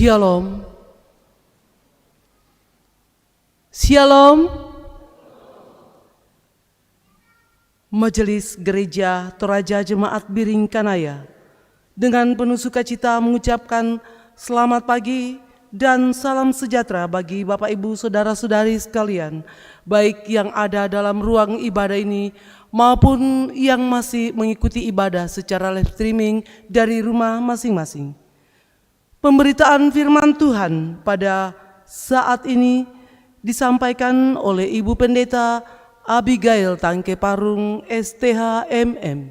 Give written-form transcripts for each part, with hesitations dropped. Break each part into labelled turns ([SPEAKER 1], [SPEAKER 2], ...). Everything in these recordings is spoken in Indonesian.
[SPEAKER 1] Shalom. Shalom. Majelis Gereja Toraja Jemaat Biring Kanaya dengan penuh sukacita mengucapkan selamat pagi dan salam sejahtera bagi Bapak Ibu Saudara-saudari sekalian, baik yang ada dalam ruang ibadah ini maupun yang masih mengikuti ibadah secara live streaming dari rumah masing-masing. Pemberitaan firman Tuhan pada saat ini disampaikan oleh Ibu Pendeta Abigail Tangke Parung STH MM.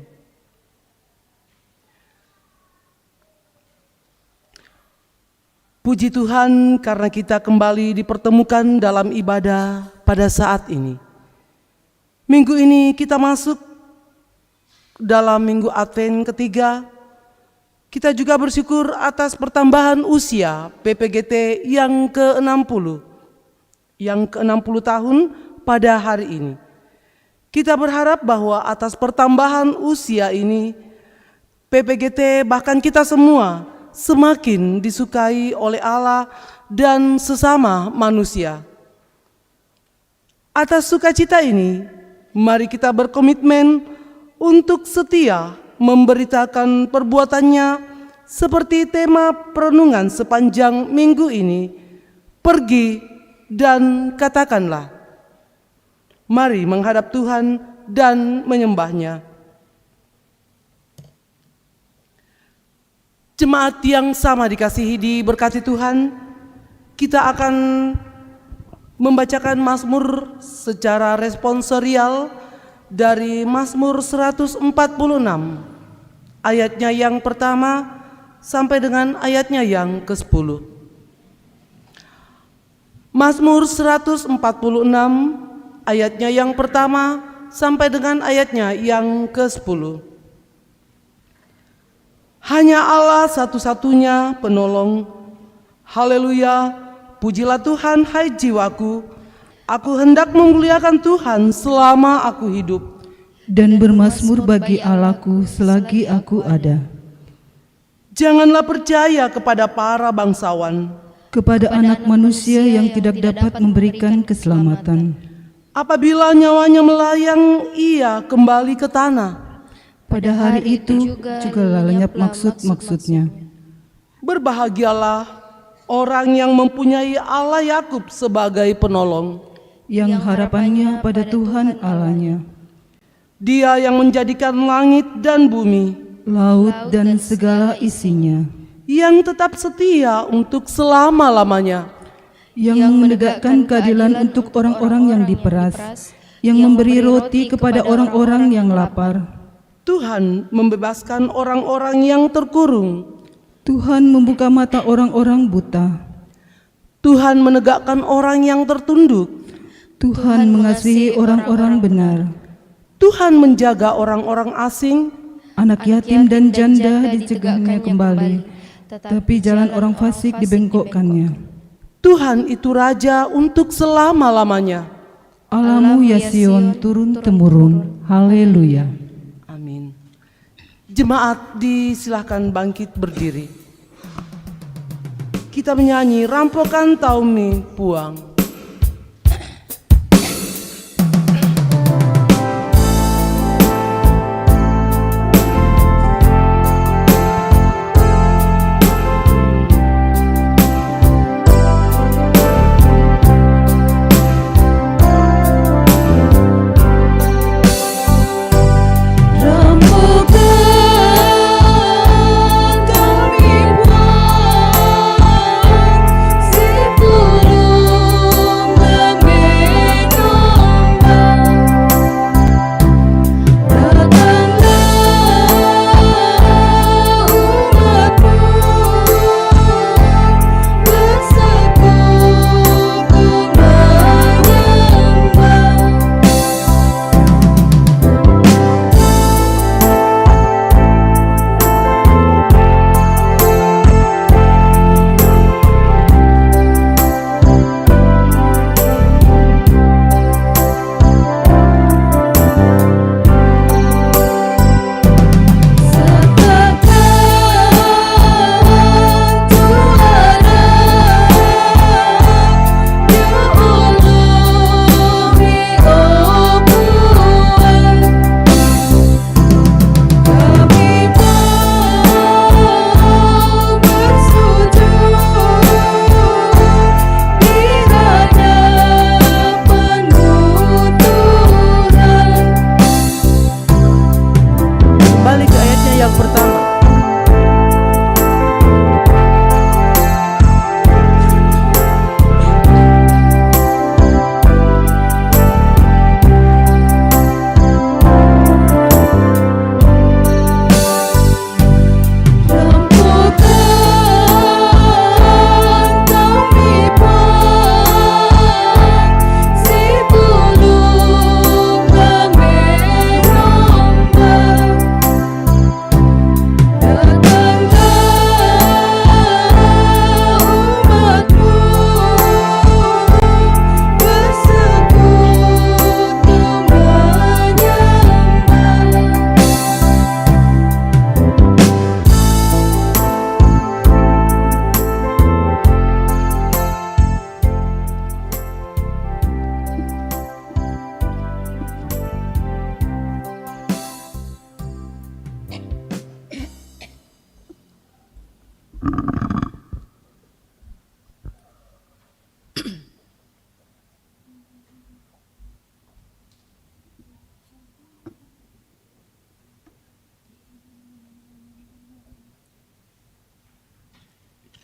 [SPEAKER 1] Puji Tuhan karena kita kembali dipertemukan dalam ibadah pada saat ini. Minggu ini kita masuk dalam minggu Advent ketiga. Kita juga bersyukur atas pertambahan usia PPGT yang ke-60. Yang ke-60 tahun pada hari ini. Kita berharap bahwa atas pertambahan usia ini, PPGT bahkan kita semua semakin disukai oleh Allah dan sesama manusia. Atas sukacita ini, mari kita berkomitmen untuk setia memberitakan perbuatannya seperti tema perenungan sepanjang minggu ini, pergi dan katakanlah. Mari menghadap Tuhan dan menyembahnya. Jemaat yang sama dikasihi diberkati Tuhan, kita akan membacakan Mazmur secara responsorial dari Mazmur 146, ayatnya yang pertama sampai dengan ayatnya yang ke-10. Mazmur 146, ayatnya yang pertama sampai dengan ayatnya yang ke-10. Hanya Allah satu-satunya penolong. Haleluya, pujilah Tuhan hai jiwaku. Aku hendak memuliakan Tuhan selama aku hidup,
[SPEAKER 2] dan bermazmur bagi Allahku selagi aku ada.
[SPEAKER 1] Janganlah percaya kepada para bangsawan,
[SPEAKER 2] kepada anak manusia yang tidak dapat memberikan keselamatan.
[SPEAKER 1] Apabila nyawanya melayang, ia kembali ke tanah.
[SPEAKER 2] Pada hari itu juga lenyap maksud-maksudnya.
[SPEAKER 1] Berbahagialah orang yang mempunyai Allah Yakub sebagai penolong,
[SPEAKER 2] yang harapannya pada Tuhan Allahnya.
[SPEAKER 1] Dia yang menjadikan langit dan bumi,
[SPEAKER 2] laut dan segala isinya,
[SPEAKER 1] yang tetap setia untuk selama-lamanya,
[SPEAKER 2] yang menegakkan keadilan untuk orang-orang yang diperas, yang memberi roti kepada orang-orang yang lapar.
[SPEAKER 1] Tuhan membebaskan orang-orang yang terkurung.
[SPEAKER 2] Tuhan membuka mata orang-orang buta.
[SPEAKER 1] Tuhan menegakkan orang yang tertunduk.
[SPEAKER 2] Tuhan mengasihi orang-orang benar.
[SPEAKER 1] Tuhan menjaga orang-orang asing.
[SPEAKER 2] Anak yatim dan janda dicegahnya kembali, tapi jalan orang fasik dibengkokkannya.
[SPEAKER 1] Tuhan itu Raja untuk selama-lamanya.
[SPEAKER 2] Allahmu ya Sion turun-temurun. Haleluya.
[SPEAKER 1] Amin. Jemaat disilahkan bangkit berdiri. Kita menyanyi Rampokan Taumi Puang.
[SPEAKER 3] Rampokan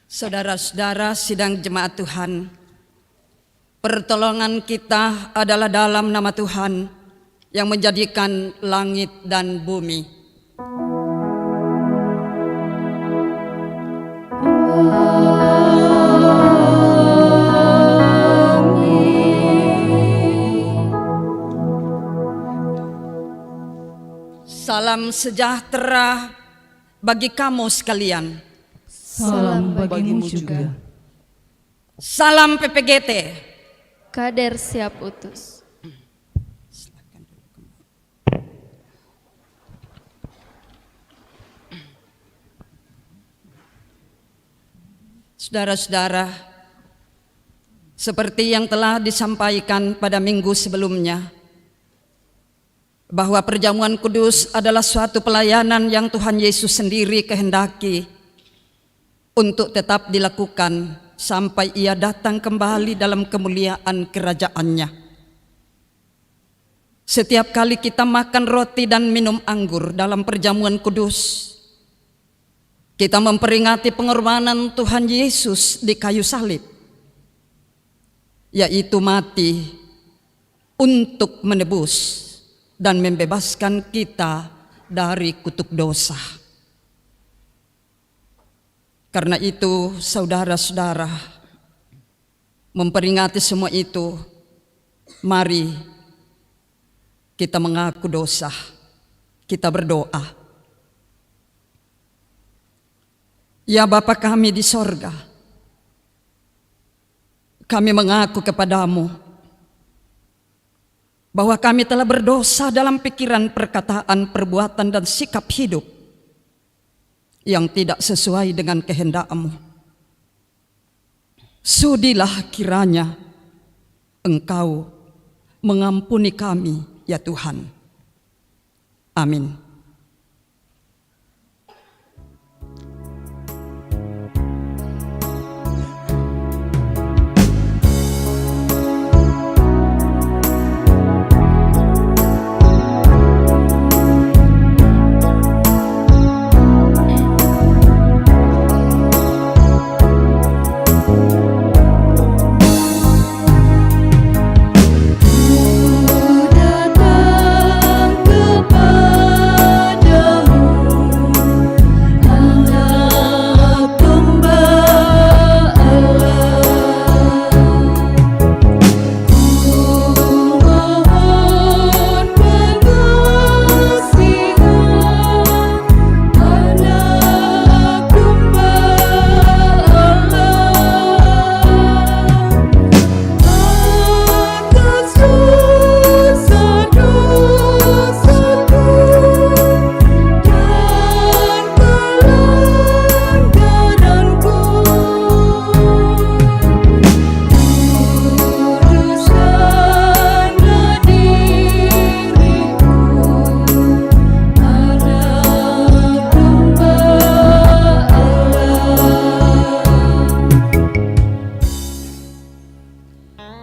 [SPEAKER 3] Saudara-saudara sidang jemaat Tuhan, pertolongan kita adalah dalam nama Tuhan yang menjadikan langit dan bumi. Salam sejahtera bagi kamu sekalian.
[SPEAKER 2] Salam bagimu juga.
[SPEAKER 3] Salam PPGT.
[SPEAKER 4] Kader siap utus.
[SPEAKER 3] Saudara-saudara, seperti yang telah disampaikan pada minggu sebelumnya, bahwa perjamuan kudus adalah suatu pelayanan yang Tuhan Yesus sendiri kehendaki untuk tetap dilakukan sampai Ia datang kembali dalam kemuliaan kerajaan-Nya. Setiap kali kita makan roti dan minum anggur dalam perjamuan kudus, kita memperingati pengorbanan Tuhan Yesus di kayu salib, yaitu mati untuk menebus dan membebaskan kita dari kutuk dosa. Karena itu, saudara-saudara, memperingati semua itu, mari kita mengaku dosa, kita berdoa. Ya Bapa kami di sorga, kami mengaku kepadamu bahwa kami telah berdosa dalam pikiran, perkataan, perbuatan, dan sikap hidup yang tidak sesuai dengan kehendak-Mu. Sudilah kiranya Engkau mengampuni kami, ya Tuhan. Amin.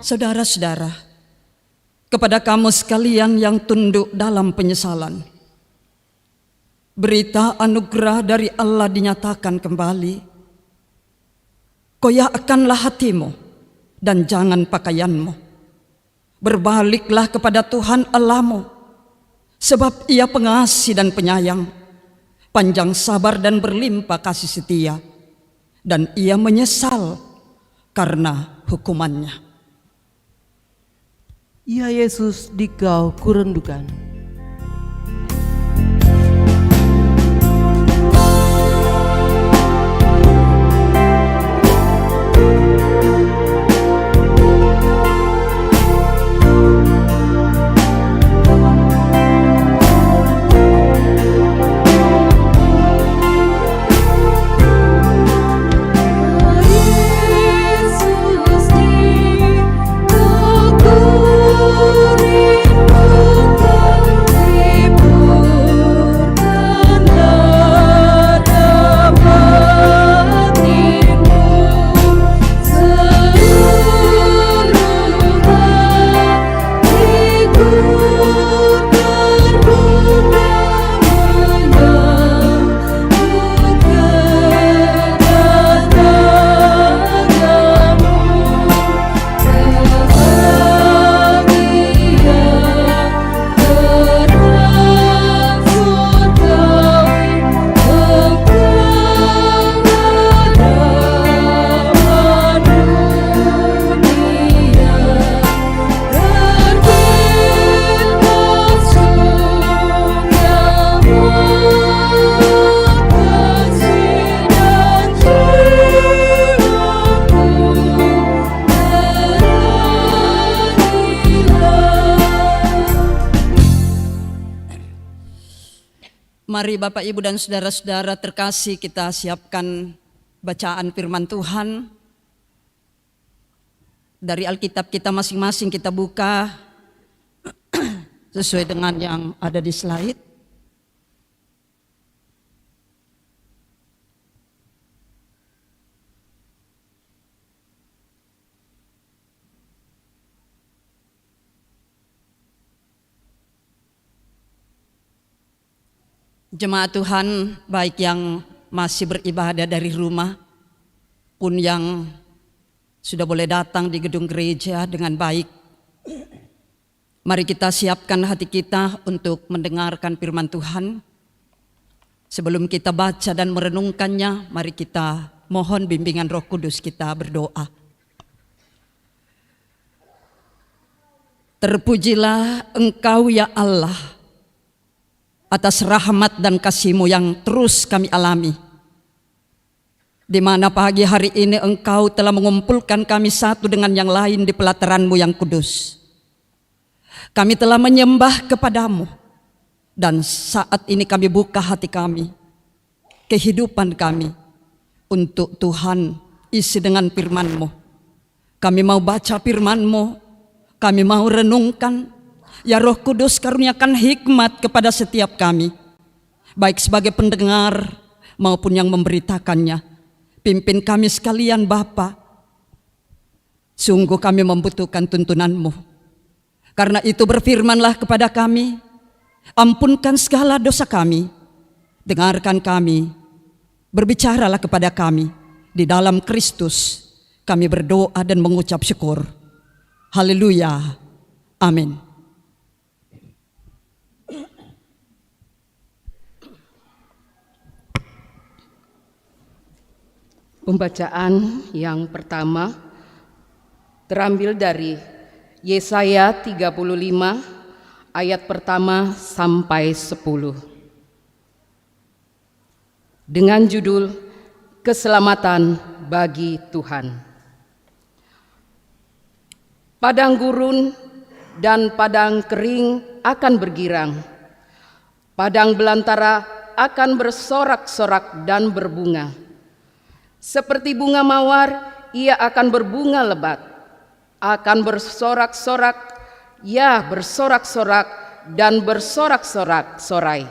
[SPEAKER 3] Saudara-saudara, kepada kamu sekalian yang tunduk dalam penyesalan, berita anugerah dari Allah dinyatakan kembali. Koyakkanlah hatimu dan jangan pakaianmu. Berbaliklah kepada Tuhan Allahmu, sebab Ia pengasih dan penyayang, panjang sabar dan berlimpah kasih setia, dan Ia menyesal karena hukumannya.
[SPEAKER 1] Ya Yesus, Dikau kurindukan.
[SPEAKER 4] Yesus, Ku rindukan.
[SPEAKER 3] Mari Bapak, Ibu, dan saudara-saudara terkasih, kita siapkan bacaan firman Tuhan. Dari Alkitab kita masing-masing kita buka sesuai dengan yang ada di slide. Jemaat Tuhan, baik yang masih beribadah dari rumah pun yang sudah boleh datang di gedung gereja dengan baik, mari kita siapkan hati kita untuk mendengarkan firman Tuhan. Sebelum kita baca dan merenungkannya, mari kita mohon bimbingan Roh Kudus, kita berdoa. Terpujilah Engkau ya Allah, atas rahmat dan kasih-Mu yang terus kami alami, di mana pagi hari ini Engkau telah mengumpulkan kami satu dengan yang lain di pelataran-Mu yang kudus. Kami telah menyembah kepadamu, dan saat ini kami buka hati kami, kehidupan kami, untuk Tuhan isi dengan firman-Mu. Kami mau baca firman-Mu, kami mau renungkan. Ya Roh Kudus, karuniakan hikmat kepada setiap kami, baik sebagai pendengar maupun yang memberitakannya. Pimpin kami sekalian Bapa. Sungguh kami membutuhkan tuntunan-Mu. Karena itu berfirmanlah kepada kami, ampunkan segala dosa kami, dengarkan kami, berbicaralah kepada kami. Di dalam Kristus kami berdoa dan mengucap syukur. Haleluya. Amin.
[SPEAKER 5] Pembacaan yang pertama terambil dari Yesaya 35 ayat pertama sampai 10 dengan judul Keselamatan bagi Tuhan. Padang gurun dan padang kering akan bergirang, padang belantara akan bersorak-sorak dan berbunga. Seperti bunga mawar, ia akan berbunga lebat, akan bersorak-sorak, ya bersorak-sorak dan bersorak-sorak sorai.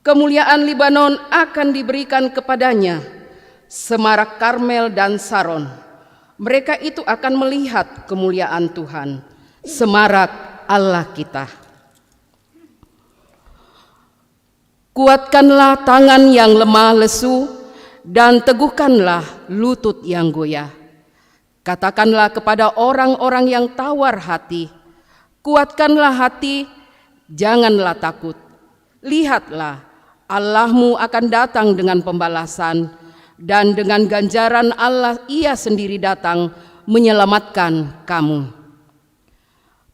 [SPEAKER 5] Kemuliaan Libanon akan diberikan kepadanya, semarak Karmel dan Saron. Mereka itu akan melihat kemuliaan Tuhan, semarak Allah kita. Kuatkanlah tangan yang lemah lesu, dan teguhkanlah lutut yang goyah. Katakanlah kepada orang-orang yang tawar hati, kuatkanlah hati, janganlah takut. Lihatlah, Allahmu akan datang dengan pembalasan, dan dengan ganjaran Allah ia sendiri datang menyelamatkan kamu.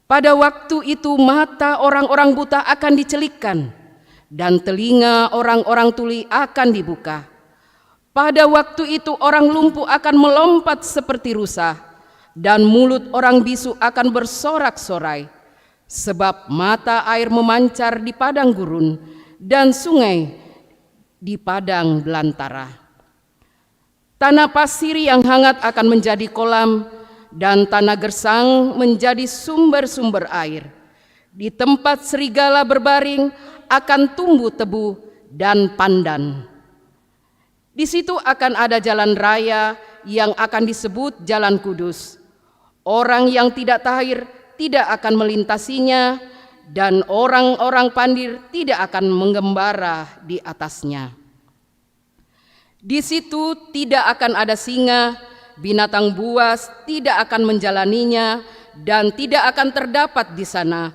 [SPEAKER 5] Pada waktu itu mata orang-orang buta akan dicelikkan, dan telinga orang-orang tuli akan dibuka. Pada waktu itu orang lumpuh akan melompat seperti rusa, dan mulut orang bisu akan bersorak-sorai, sebab mata air memancar di padang gurun dan sungai di padang belantara. Tanah pasir yang hangat akan menjadi kolam, dan tanah gersang menjadi sumber-sumber air. Di tempat serigala berbaring akan tumbuh tebu dan pandan. Di situ akan ada jalan raya yang akan disebut Jalan Kudus. Orang yang tidak tahir tidak akan melintasinya, dan orang-orang pandir tidak akan menggembara di atasnya. Di situ tidak akan ada singa, binatang buas tidak akan menjalaninya, dan tidak akan terdapat di sana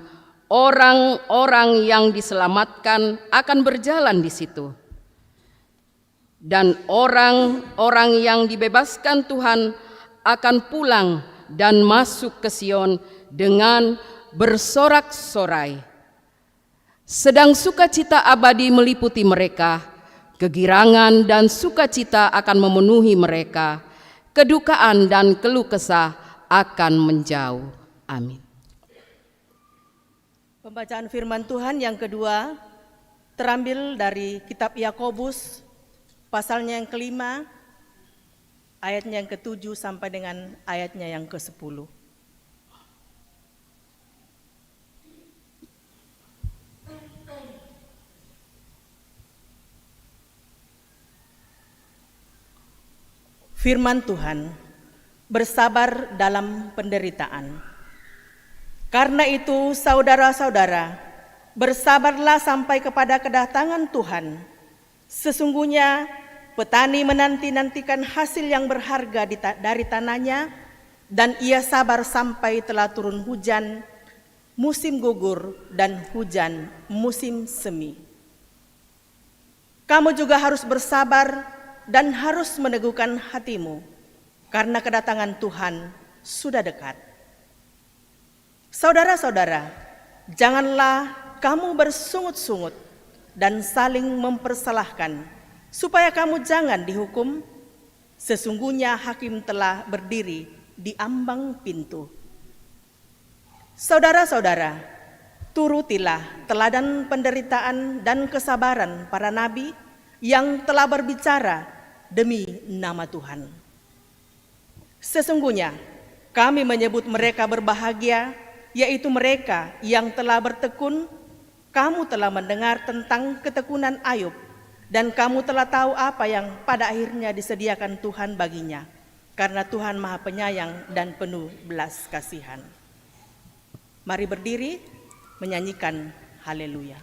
[SPEAKER 5] orang-orang yang diselamatkan akan berjalan di situ. Dan orang-orang yang dibebaskan Tuhan akan pulang dan masuk ke Sion dengan bersorak-sorai. Sedang sukacita abadi meliputi mereka, kegirangan dan sukacita akan memenuhi mereka, kedukaan dan keluh kesah akan menjauh. Amin.
[SPEAKER 6] Pembacaan firman Tuhan yang kedua terambil dari kitab Yakobus pasalnya yang kelima, ayatnya yang ke-7 sampai dengan ayatnya yang ke-10. Firman Tuhan, bersabar dalam penderitaan. Karena itu, saudara-saudara, bersabarlah sampai kepada kedatangan Tuhan. Sesungguhnya petani menanti-nantikan hasil yang berharga dari tanahnya, dan ia sabar sampai telah turun hujan musim gugur dan hujan musim semi. Kamu juga harus bersabar dan harus meneguhkan hatimu, karena kedatangan Tuhan sudah dekat. Saudara-saudara, janganlah kamu bersungut-sungut dan saling mempersalahkan, supaya kamu jangan dihukum. Sesungguhnya hakim telah berdiri di ambang pintu. Saudara-saudara, turutilah teladan penderitaan dan kesabaran para nabi yang telah berbicara demi nama Tuhan. Sesungguhnya kami menyebut mereka berbahagia, yaitu mereka yang telah bertekun. Kamu telah mendengar tentang ketekunan Ayub, dan kamu telah tahu apa yang pada akhirnya disediakan Tuhan baginya, karena Tuhan Maha Penyayang dan penuh belas kasihan. Mari berdiri menyanyikan haleluya.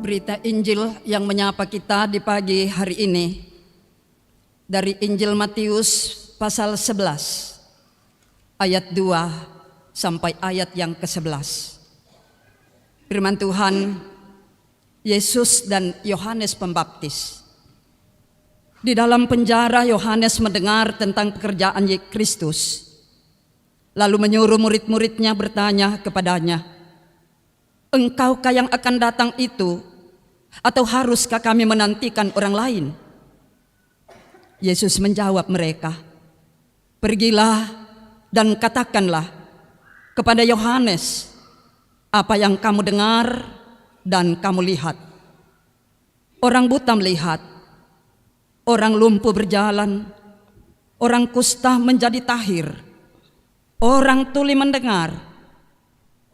[SPEAKER 3] Berita Injil yang menyapa kita di pagi hari ini dari Injil Matius pasal 11 ayat 2 sampai ayat yang ke-11. Firman Tuhan, Yesus dan Yohanes Pembaptis. Di dalam penjara Yohanes mendengar tentang pekerjaan Kristus, lalu menyuruh murid-muridnya bertanya kepadanya, "Engkaukah yang akan datang itu, atau haruskah kami menantikan orang lain?" Yesus menjawab mereka, "Pergilah dan katakanlah kepada Yohanes apa yang kamu dengar dan kamu lihat. Orang buta melihat, orang lumpuh berjalan, orang kusta menjadi tahir, orang tuli mendengar,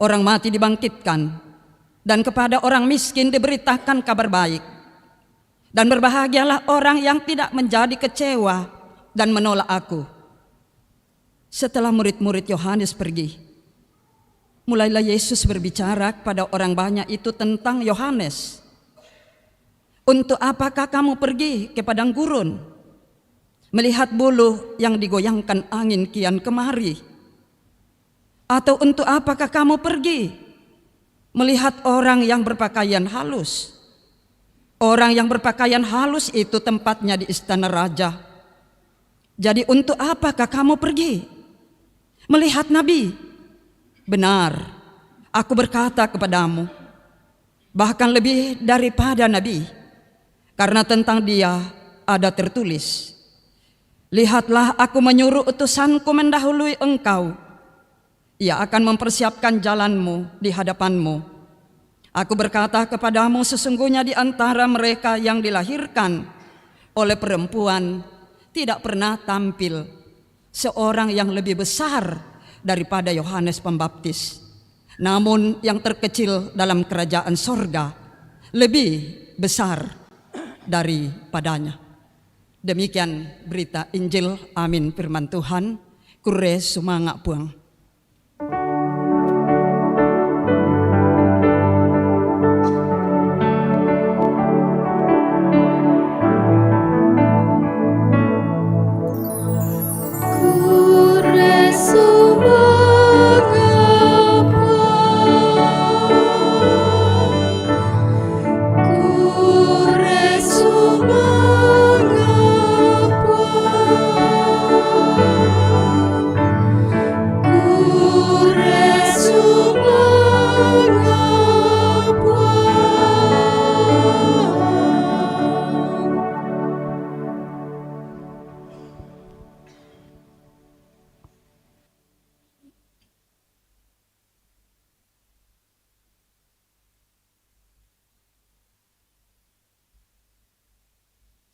[SPEAKER 3] orang mati dibangkitkan, dan kepada orang miskin diberitakan kabar baik. Dan berbahagialah orang yang tidak menjadi kecewa dan menolak aku." Setelah murid-murid Yohanes pergi, mulailah Yesus berbicara kepada orang banyak itu tentang Yohanes. "Untuk apakah kamu pergi ke padang gurun, melihat buluh yang digoyangkan angin kian kemari? Atau untuk apakah kamu pergi melihat orang yang berpakaian halus? Orang yang berpakaian halus itu tempatnya di istana raja. Jadi untuk apakah kamu pergi melihat nabi? Benar, aku berkata kepadamu, bahkan lebih daripada nabi, karena tentang dia ada tertulis, 'Lihatlah, aku menyuruh utusanku mendahului engkau. Ia akan mempersiapkan jalanmu di hadapanmu.' Aku berkata kepadamu, sesungguhnya di antara mereka yang dilahirkan oleh perempuan tidak pernah tampil seorang yang lebih besar daripada Yohanes Pembaptis. Namun yang terkecil dalam kerajaan sorga lebih besar daripadanya." Demikian berita Injil. Amin. Firman Tuhan. Kure sumangak puang.
[SPEAKER 7] Ku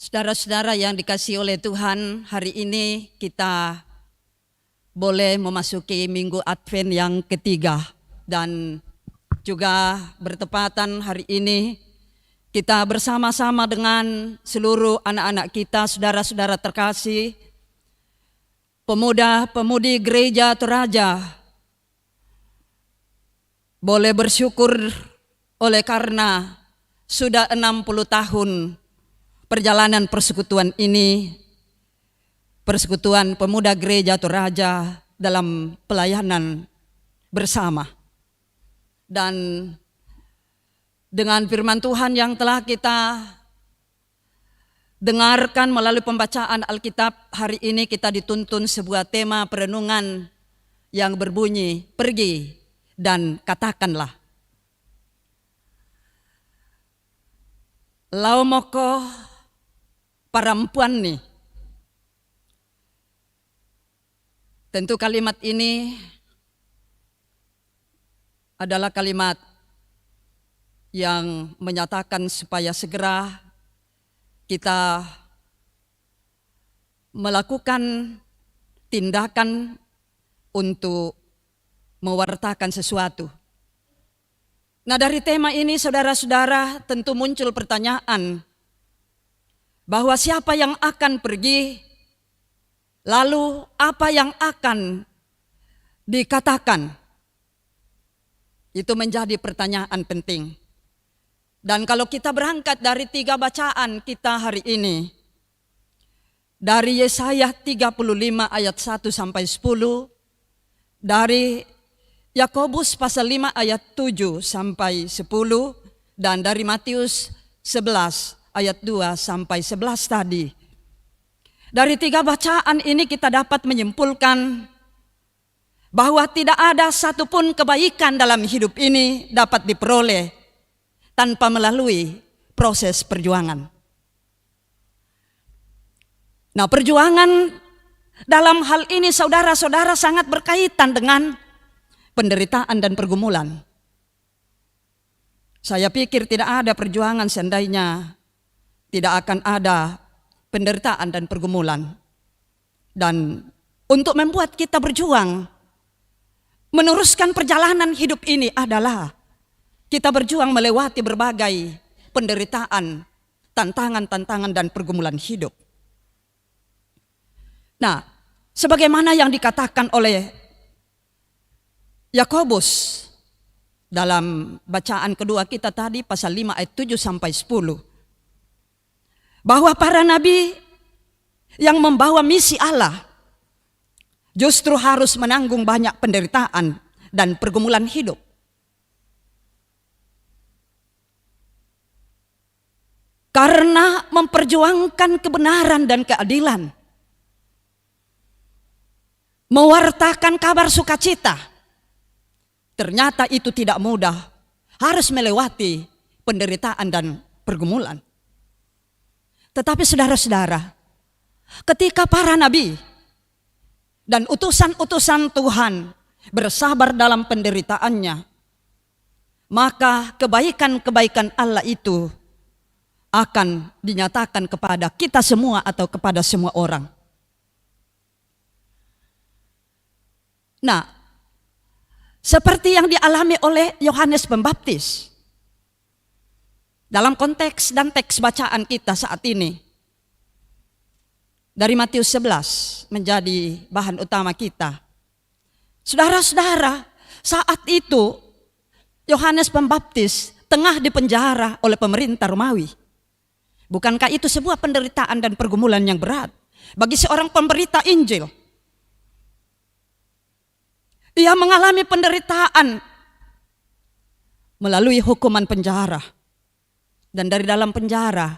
[SPEAKER 3] Saudara-saudara yang dikasihi oleh Tuhan, hari ini kita boleh memasuki Minggu Advent yang ketiga. Dan juga bertepatan hari ini kita bersama-sama dengan seluruh anak-anak kita, saudara-saudara terkasih, pemuda-pemudi gereja Toraja, boleh bersyukur oleh karena sudah 60 tahun perjalanan persekutuan ini, persekutuan pemuda gereja Toraja dalam pelayanan bersama. Dan dengan firman Tuhan yang telah kita dengarkan melalui pembacaan Alkitab, hari ini kita dituntun sebuah tema perenungan yang berbunyi, pergi dan katakanlah. Lau moko perempuan nih. Tentu kalimat ini adalah kalimat yang menyatakan supaya segera kita melakukan tindakan untuk mewartakan sesuatu. Nah, dari tema ini saudara-saudara tentu muncul pertanyaan bahwa siapa yang akan pergi, lalu apa yang akan dikatakan? Itu menjadi pertanyaan penting. Dan kalau kita berangkat dari 3 bacaan kita hari ini, dari Yesaya 35 ayat 1 sampai 10, dari Yakobus pasal 5 ayat 7 sampai 10, dan dari Matius 11 ayat 2 sampai 11 tadi. Dari 3 bacaan ini kita dapat menyimpulkan bahwa tidak ada satupun kebaikan dalam hidup ini dapat diperoleh tanpa melalui proses perjuangan. Nah, perjuangan dalam hal ini saudara-saudara sangat berkaitan dengan penderitaan dan pergumulan. Saya pikir tidak ada perjuangan seandainya tidak akan ada penderitaan dan pergumulan. Dan untuk membuat kita berjuang meneruskan perjalanan hidup ini adalah kita berjuang melewati berbagai penderitaan, tantangan-tantangan dan pergumulan hidup. Nah, sebagaimana yang dikatakan oleh Yakobus dalam bacaan kedua kita tadi pasal 5 ayat 7 sampai 10, bahwa para nabi yang membawa misi Allah justru harus menanggung banyak penderitaan dan pergumulan hidup. Karena memperjuangkan kebenaran dan keadilan, mewartakan kabar sukacita, ternyata itu tidak mudah, harus melewati penderitaan dan pergumulan. Tetapi saudara-saudara, ketika para nabi dan utusan-utusan Tuhan bersabar dalam penderitaannya, maka kebaikan-kebaikan Allah itu akan dinyatakan kepada kita semua atau kepada semua orang. Nah, seperti yang dialami oleh Yohanes Pembaptis dalam konteks dan teks bacaan kita saat ini, dari Matius 11 menjadi bahan utama kita. Saudara-saudara, saat itu Yohanes Pembaptis tengah dipenjara oleh pemerintah Romawi. Bukankah itu sebuah penderitaan dan pergumulan yang berat bagi seorang pemberita Injil? Ia mengalami penderitaan melalui hukuman penjara. Dan dari dalam penjara,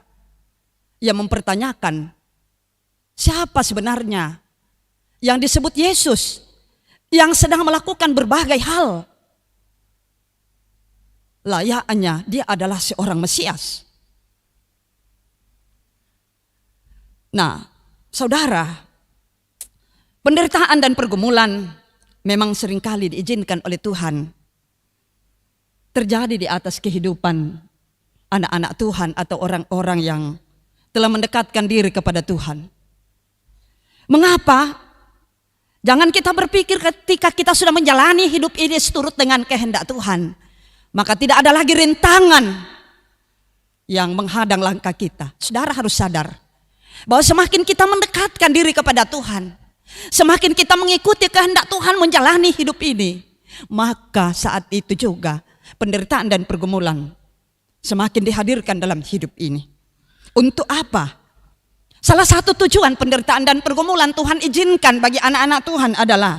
[SPEAKER 3] ia mempertanyakan, siapa sebenarnya yang disebut Yesus yang sedang melakukan berbagai hal? Layaknya dia adalah seorang Mesias. Nah, saudara, penderitaan dan pergumulan memang seringkali diizinkan oleh Tuhan terjadi di atas kehidupan anak-anak Tuhan atau orang-orang yang telah mendekatkan diri kepada Tuhan. Mengapa? Jangan kita berpikir ketika kita sudah menjalani hidup ini seturut dengan kehendak Tuhan, maka tidak ada lagi rintangan yang menghadang langkah kita. Saudara harus sadar bahwa semakin kita mendekatkan diri kepada Tuhan, semakin kita mengikuti kehendak Tuhan menjalani hidup ini, maka saat itu juga penderitaan dan pergumulan semakin dihadirkan dalam hidup ini. Untuk apa? Salah satu tujuan penderitaan dan pergumulan Tuhan izinkan bagi anak-anak Tuhan adalah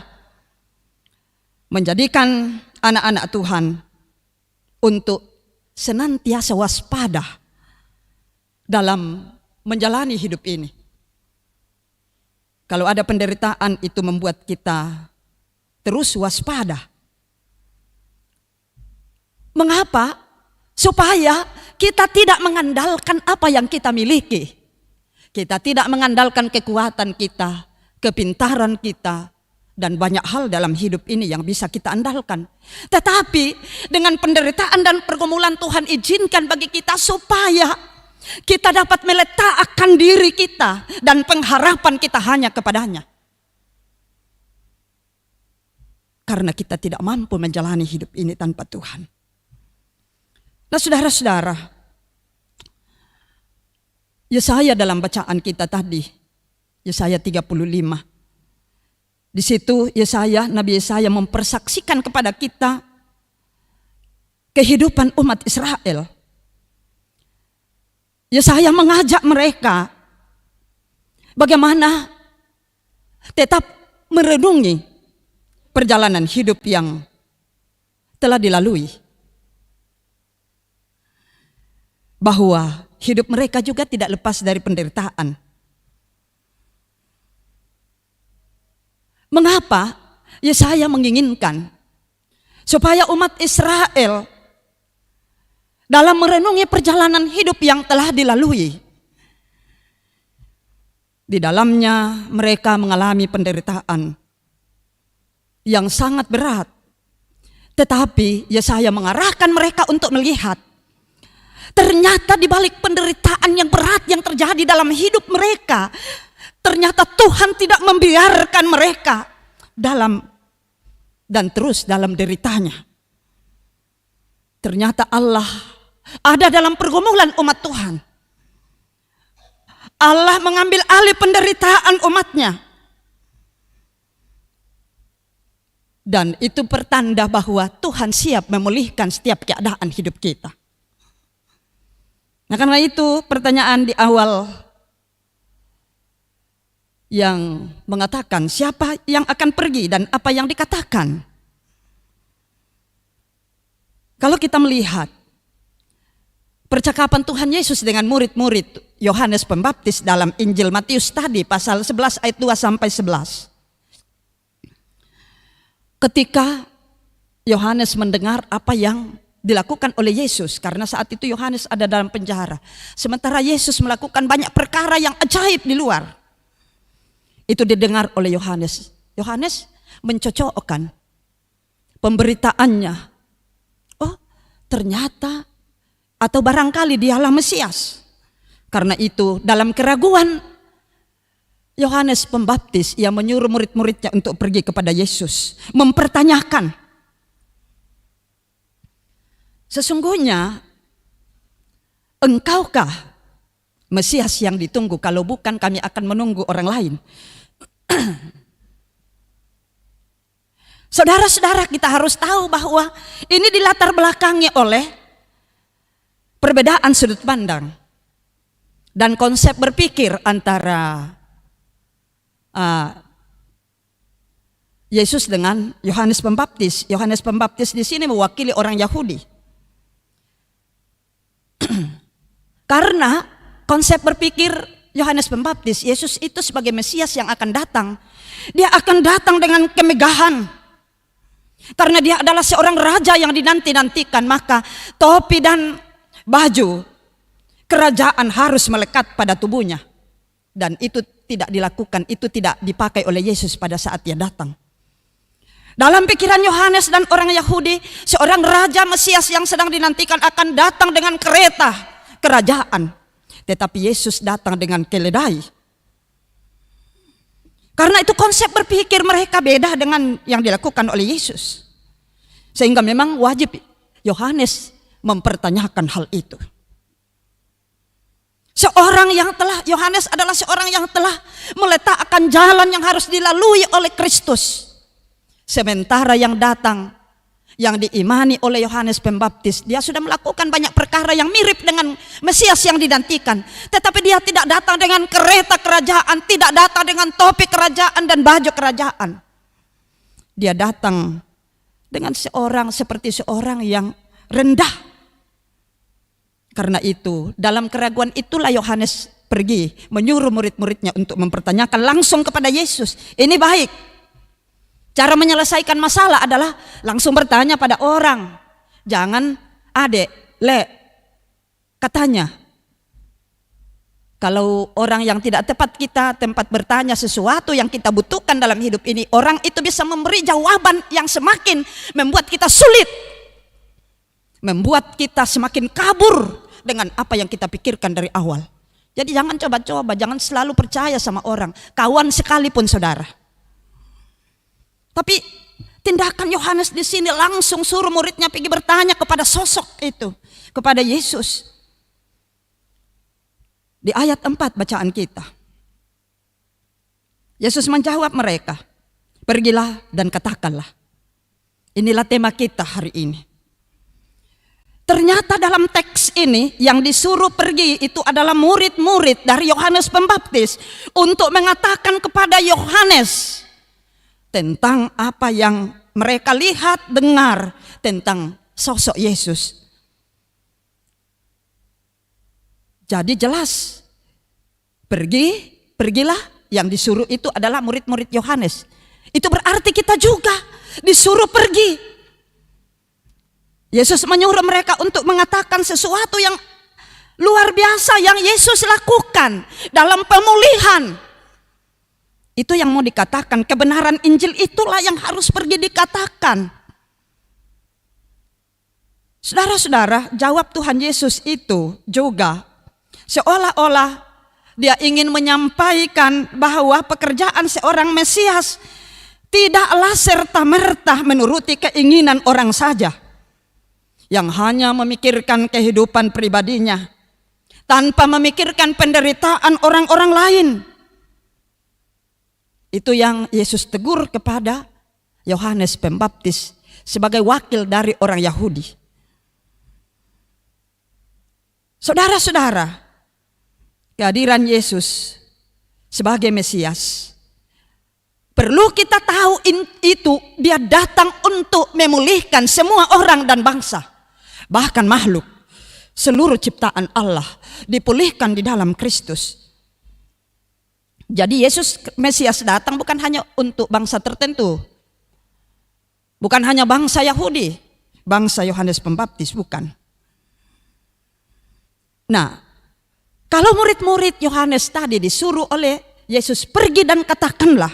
[SPEAKER 3] menjadikan anak-anak Tuhan untuk senantiasa waspada dalam menjalani hidup ini. Kalau ada penderitaan itu membuat kita terus waspada. Mengapa? Supaya kita tidak mengandalkan apa yang kita miliki. Kita tidak mengandalkan kekuatan kita, kepintaran kita, dan banyak hal dalam hidup ini yang bisa kita andalkan. Tetapi dengan penderitaan dan pergumulan Tuhan izinkan bagi kita supaya kita dapat meletakkan diri kita dan pengharapan kita hanya kepadanya. Karena kita tidak mampu menjalani hidup ini tanpa Tuhan. Nah, saudara-saudara, Yesaya dalam bacaan kita tadi, Yesaya 35. Di situ Nabi Yesaya mempersaksikan kepada kita kehidupan umat Israel. Yesaya mengajak mereka bagaimana tetap merenungi perjalanan hidup yang telah dilalui. Bahwa hidup mereka juga tidak lepas dari penderitaan. Mengapa Yesaya menginginkan supaya umat Israel dalam merenungi perjalanan hidup yang telah dilalui, di dalamnya mereka mengalami penderitaan yang sangat berat. Tetapi Yesaya mengarahkan mereka untuk melihat ternyata di balik penderitaan yang berat yang terjadi dalam hidup mereka, ternyata Tuhan tidak membiarkan mereka dalam dan terus dalam deritanya. Ternyata Allah ada dalam pergumulan umat Tuhan. Allah mengambil alih penderitaan umatnya. Dan itu pertanda bahwa Tuhan siap memulihkan setiap keadaan hidup kita. Nah, karena itu pertanyaan di awal yang mengatakan siapa yang akan pergi dan apa yang dikatakan. Kalau kita melihat percakapan Tuhan Yesus dengan murid-murid Yohanes Pembaptis dalam Injil Matius tadi pasal 11 ayat 2 sampai 11. Ketika Yohanes mendengar apa yang dilakukan oleh Yesus, karena saat itu Yohanes ada dalam penjara. Sementara Yesus melakukan banyak perkara yang ajaib di luar. Itu didengar oleh Yohanes. Yohanes mencocokkan pemberitaannya. Oh, ternyata atau barangkali dialah Mesias. Karena itu dalam keraguan Yohanes Pembaptis, ia menyuruh murid-muridnya untuk pergi kepada Yesus, mempertanyakan, sesungguhnya engkaukah Mesias yang ditunggu? Kalau bukan, kami akan menunggu orang lain. Saudara-saudara, kita harus tahu bahwa ini dilatar belakangi oleh perbedaan sudut pandang dan konsep berpikir antara Yesus dengan Yohanes Pembaptis. Yohanes Pembaptis di sini mewakili orang Yahudi. Karena konsep berpikir Yohanes Pembaptis, Yesus itu sebagai Mesias yang akan datang, dia akan datang dengan kemegahan. Karena dia adalah seorang raja yang dinanti-nantikan, maka topi dan baju kerajaan harus melekat pada tubuhnya. Dan itu tidak dilakukan, itu tidak dipakai oleh Yesus pada saat dia datang. Dalam pikiran Yohanes dan orang Yahudi, seorang raja Mesias yang sedang dinantikan akan datang dengan kereta kerajaan. tetapi Yesus datang dengan keledai. Karena itu konsep berpikir mereka beda dengan yang dilakukan oleh Yesus. Sehingga memang wajib Yohanes mempertanyakan hal itu. Yohanes adalah seorang yang telah meletakkan jalan yang harus dilalui oleh Kristus. Sementara yang datang, yang diimani oleh Yohanes Pembaptis, dia sudah melakukan banyak perkara yang mirip dengan Mesias yang dinantikan. Tetapi dia tidak datang dengan kereta kerajaan, tidak datang dengan topi kerajaan dan baju kerajaan. Dia datang dengan seperti seorang yang rendah. Karena itu, dalam keraguan itulah Yohanes pergi menyuruh murid-muridnya untuk mempertanyakan langsung kepada Yesus. Ini baik. Cara menyelesaikan masalah adalah langsung bertanya pada orang. Jangan katanya. Kalau orang yang tidak tepat kita tempat bertanya sesuatu yang kita butuhkan dalam hidup ini, orang itu bisa memberi jawaban yang semakin membuat kita sulit. Membuat kita semakin kabur dengan apa yang kita pikirkan dari awal. Jadi jangan coba-coba, jangan selalu percaya sama orang, kawan sekalipun saudara. Tapi tindakan Yohanes di sini langsung suruh muridnya pergi bertanya kepada sosok itu, kepada Yesus. Di ayat 4 bacaan kita, Yesus menjawab mereka, "Pergilah dan katakanlah." Inilah tema kita hari ini. Ternyata dalam teks ini yang disuruh pergi itu adalah murid-murid dari Yohanes Pembaptis untuk mengatakan kepada Yohanes tentang apa yang mereka lihat, dengar tentang sosok Yesus. Jadi jelas, pergilah, yang disuruh itu adalah murid-murid Yohanes. Itu berarti kita juga disuruh pergi. Yesus menyuruh mereka untuk mengatakan sesuatu yang luar biasa yang Yesus lakukan dalam pemulihan. Itu yang mau dikatakan, kebenaran Injil itulah yang harus pergi dikatakan. Saudara-saudara, jawab Tuhan Yesus itu juga seolah-olah dia ingin menyampaikan bahwa pekerjaan seorang Mesias tidaklah serta-merta menuruti keinginan orang saja, yang hanya memikirkan kehidupan pribadinya tanpa memikirkan penderitaan orang-orang lain. Itu yang Yesus tegur kepada Yohanes Pembaptis sebagai wakil dari orang Yahudi. Saudara-saudara, kehadiran Yesus sebagai Mesias, perlu kita tahu itu dia datang untuk memulihkan semua orang dan bangsa. Bahkan makhluk, seluruh ciptaan Allah dipulihkan di dalam Kristus. Jadi Yesus Mesias datang bukan hanya untuk bangsa tertentu, bukan hanya bangsa Yahudi, bangsa Yohanes Pembaptis, bukan. Nah, kalau murid-murid Yohanes tadi disuruh oleh Yesus pergi dan katakanlah,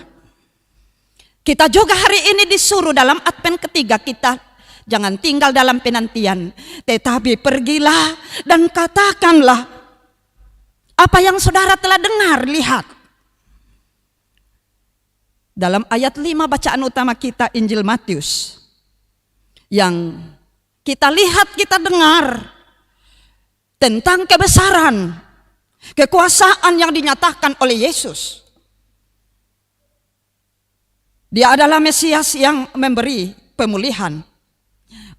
[SPEAKER 3] kita juga hari ini disuruh dalam Advent ketiga kita jangan tinggal dalam penantian, tetapi pergilah dan katakanlah apa yang saudara telah dengar, lihat. Dalam ayat 5 bacaan utama kita Injil Matius, yang kita lihat, kita dengar tentang kebesaran, kekuasaan yang dinyatakan oleh Yesus. Dia adalah Mesias yang memberi pemulihan.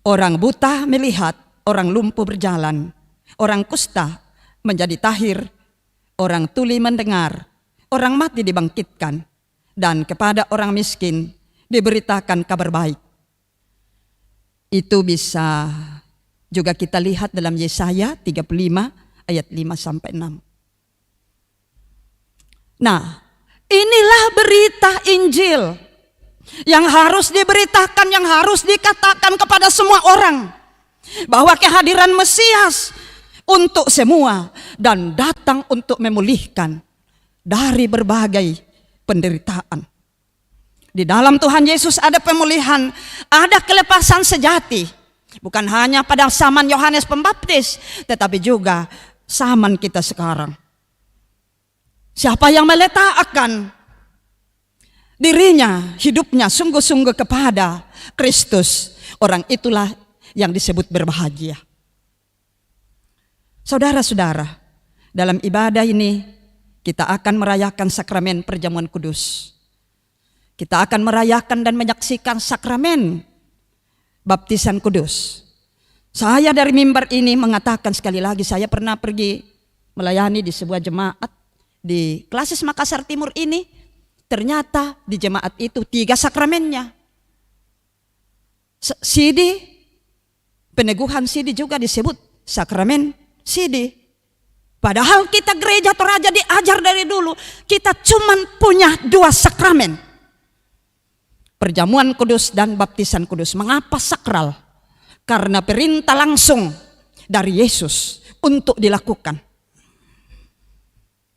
[SPEAKER 3] Orang buta melihat, orang lumpuh berjalan, orang kusta menjadi tahir, orang tuli mendengar, orang mati dibangkitkan, dan kepada orang miskin diberitakan kabar baik. Itu bisa juga kita lihat dalam Yesaya 35 ayat 5-6. Nah, inilah berita Injil yang harus diberitakan, yang harus dikatakan kepada semua orang, bahwa kehadiran Mesias untuk semua dan datang untuk memulihkan dari berbagai penderitaan. Di dalam Tuhan Yesus ada pemulihan, ada kelepasan sejati, bukan hanya pada zaman Yohanes Pembaptis, tetapi juga zaman kita sekarang. Siapa yang meletakkan dirinya, hidupnya sungguh-sungguh kepada Kristus, orang itulah yang disebut berbahagia. Saudara-saudara, dalam ibadah ini kita akan merayakan sakramen perjamuan kudus. Kita akan merayakan dan menyaksikan sakramen baptisan kudus. Saya dari mimbar ini mengatakan sekali lagi, saya pernah pergi melayani di sebuah jemaat di Klasis Makassar Timur ini. Ternyata di jemaat itu 3 sakramennya. Sidi, peneguhan sidi juga disebut sakramen sidi. Padahal kita gereja Toraja diajar dari dulu, kita cuman punya 2 sakramen. Perjamuan kudus dan baptisan kudus. Mengapa sakral? Karena perintah langsung dari Yesus untuk dilakukan.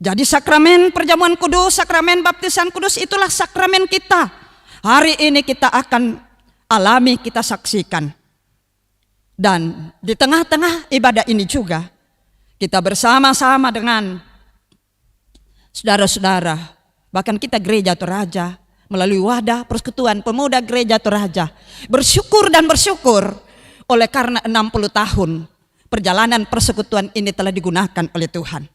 [SPEAKER 3] Jadi sakramen perjamuan kudus, sakramen baptisan kudus itulah sakramen kita. Hari ini kita akan alami, kita saksikan. Dan di tengah-tengah ibadah ini juga kita bersama-sama dengan saudara-saudara, bahkan kita gereja Toraja melalui wadah persekutuan pemuda gereja Toraja bersyukur dan bersyukur oleh karena 60 tahun perjalanan persekutuan ini telah digunakan oleh Tuhan.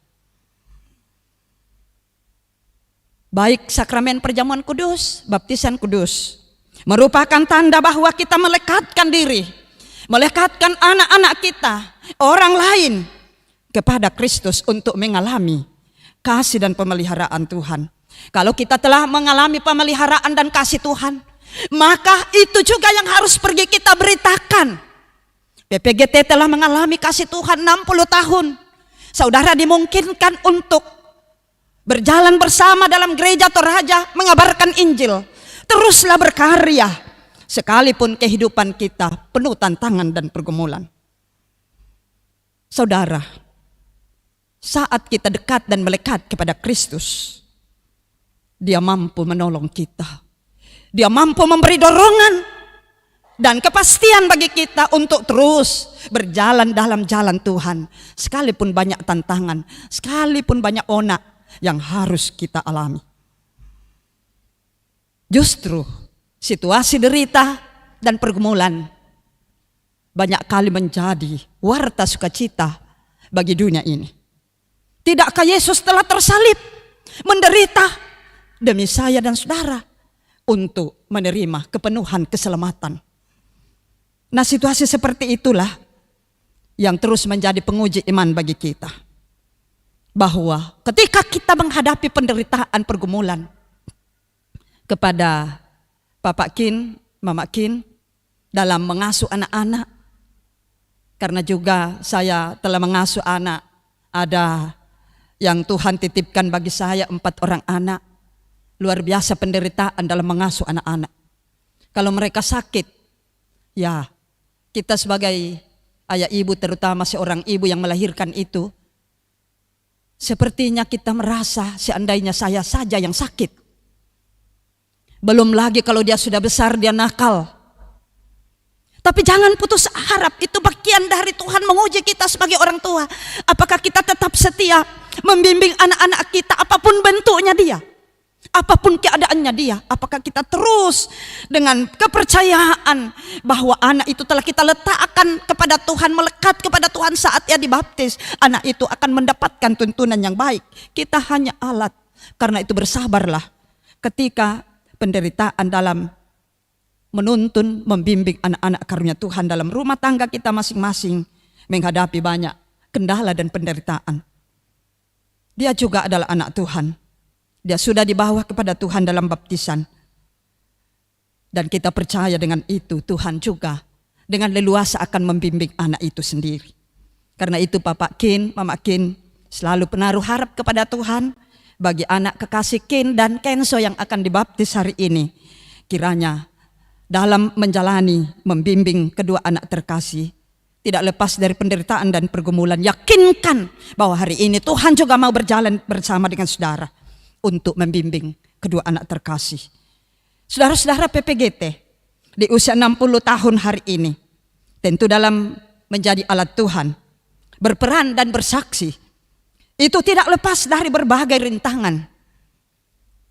[SPEAKER 3] Baik sakramen perjamuan kudus, baptisan kudus merupakan tanda bahwa kita melekatkan diri, melekatkan anak-anak kita, orang lain kepada Kristus untuk mengalami kasih dan pemeliharaan Tuhan. Kalau kita telah mengalami pemeliharaan dan kasih Tuhan, maka itu juga yang harus pergi kita beritakan. PPGT telah mengalami kasih Tuhan 60 tahun. Saudara dimungkinkan untuk berjalan bersama dalam gereja Toraja mengabarkan Injil. Teruslah berkarya sekalipun kehidupan kita penuh tantangan dan pergumulan. Saudara, saat kita dekat dan melekat kepada Kristus, Dia mampu menolong kita. Dia mampu memberi dorongan dan kepastian bagi kita untuk terus berjalan dalam jalan Tuhan. Sekalipun banyak tantangan, sekalipun banyak onak yang harus kita alami. Justru situasi derita dan pergumulan banyak kali menjadi warta sukacita bagi dunia ini. Tidakkah Yesus telah tersalib, menderita demi saya dan saudara untuk menerima kepenuhan keselamatan? Nah, situasi seperti itulah yang terus menjadi penguji iman bagi kita. Bahwa ketika kita menghadapi penderitaan pergumulan, kepada Bapak Kin, Mama Kin dalam mengasuh anak-anak, karena juga saya telah mengasuh anak, ada yang Tuhan titipkan bagi saya 4 orang anak. Luar biasa penderitaan dalam mengasuh anak-anak. Kalau mereka sakit, ya kita sebagai ayah ibu, terutama seorang ibu yang melahirkan itu, sepertinya kita merasa seandainya saya saja yang sakit. Belum lagi kalau dia sudah besar, dia nakal. Tapi jangan putus harap, itu bagian dari Tuhan menguji kita sebagai orang tua. Apakah kita tetap setia membimbing anak-anak kita apapun bentuknya dia, apapun keadaannya dia. Apakah kita terus dengan kepercayaan bahwa anak itu telah kita letakkan kepada Tuhan, melekat kepada Tuhan saat ia dibaptis, anak itu akan mendapatkan tuntunan yang baik. Kita hanya alat. Karena itu bersabarlah ketika penderitaan dalam menuntun, membimbing anak-anak karunia Tuhan dalam rumah tangga kita masing-masing menghadapi banyak kendala dan penderitaan. Dia juga adalah anak Tuhan. Dia sudah dibawa kepada Tuhan dalam baptisan. Dan kita percaya dengan itu Tuhan juga dengan leluasa akan membimbing anak itu sendiri. Karena itu Bapak Kin, Mama Kin selalu menaruh harap kepada Tuhan bagi anak kekasih Kin dan Kenso yang akan dibaptis hari ini. Kiranya dalam menjalani, membimbing kedua anak terkasih, tidak lepas dari penderitaan dan pergumulan. Yakinkan bahwa hari ini Tuhan juga mau berjalan bersama dengan saudara untuk membimbing kedua anak terkasih. Saudara-saudara PPGT di usia 60 tahun hari ini, tentu dalam menjadi alat Tuhan, berperan dan bersaksi. Itu tidak lepas dari berbagai rintangan.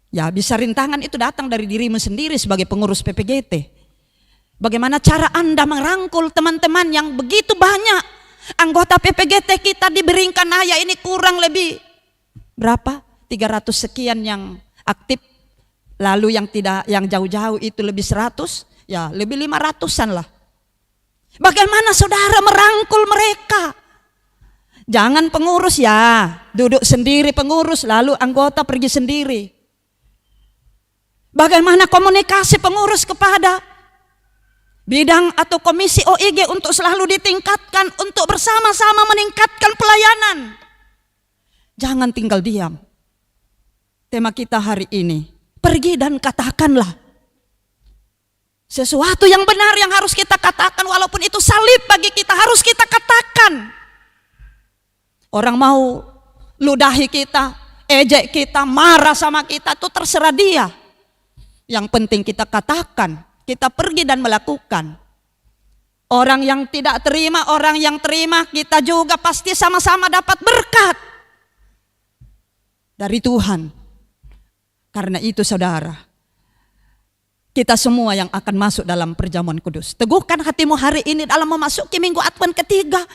[SPEAKER 3] Ya, bisa rintangan itu datang dari dirimu sendiri sebagai pengurus PPGT. Bagaimana cara Anda merangkul teman-teman yang begitu banyak anggota PPGT kita diberikan ini kurang lebih berapa? 300 sekian yang aktif. Lalu yang tidak, yang jauh-jauh itu lebih 100, ya lebih 500-an lah. Bagaimana saudara merangkul mereka? Jangan pengurus ya, duduk sendiri pengurus lalu anggota pergi sendiri. Bagaimana komunikasi pengurus kepada bidang atau komisi OIG untuk selalu ditingkatkan, untuk bersama-sama meningkatkan pelayanan. Jangan tinggal diam. Tema kita hari ini, pergi dan katakanlah. Sesuatu yang benar yang harus kita katakan, walaupun itu salib bagi kita, harus kita katakan. Orang mau ludahi kita, ejek kita, marah sama kita, itu terserah dia. Yang penting kita katakan, kita pergi dan melakukan. Orang yang tidak terima, orang yang terima, kita juga pasti sama-sama dapat berkat dari Tuhan. Karena itu saudara, kita semua yang akan masuk dalam perjamuan kudus. Teguhkan hatimu hari ini dalam memasuki minggu Advent ketiga.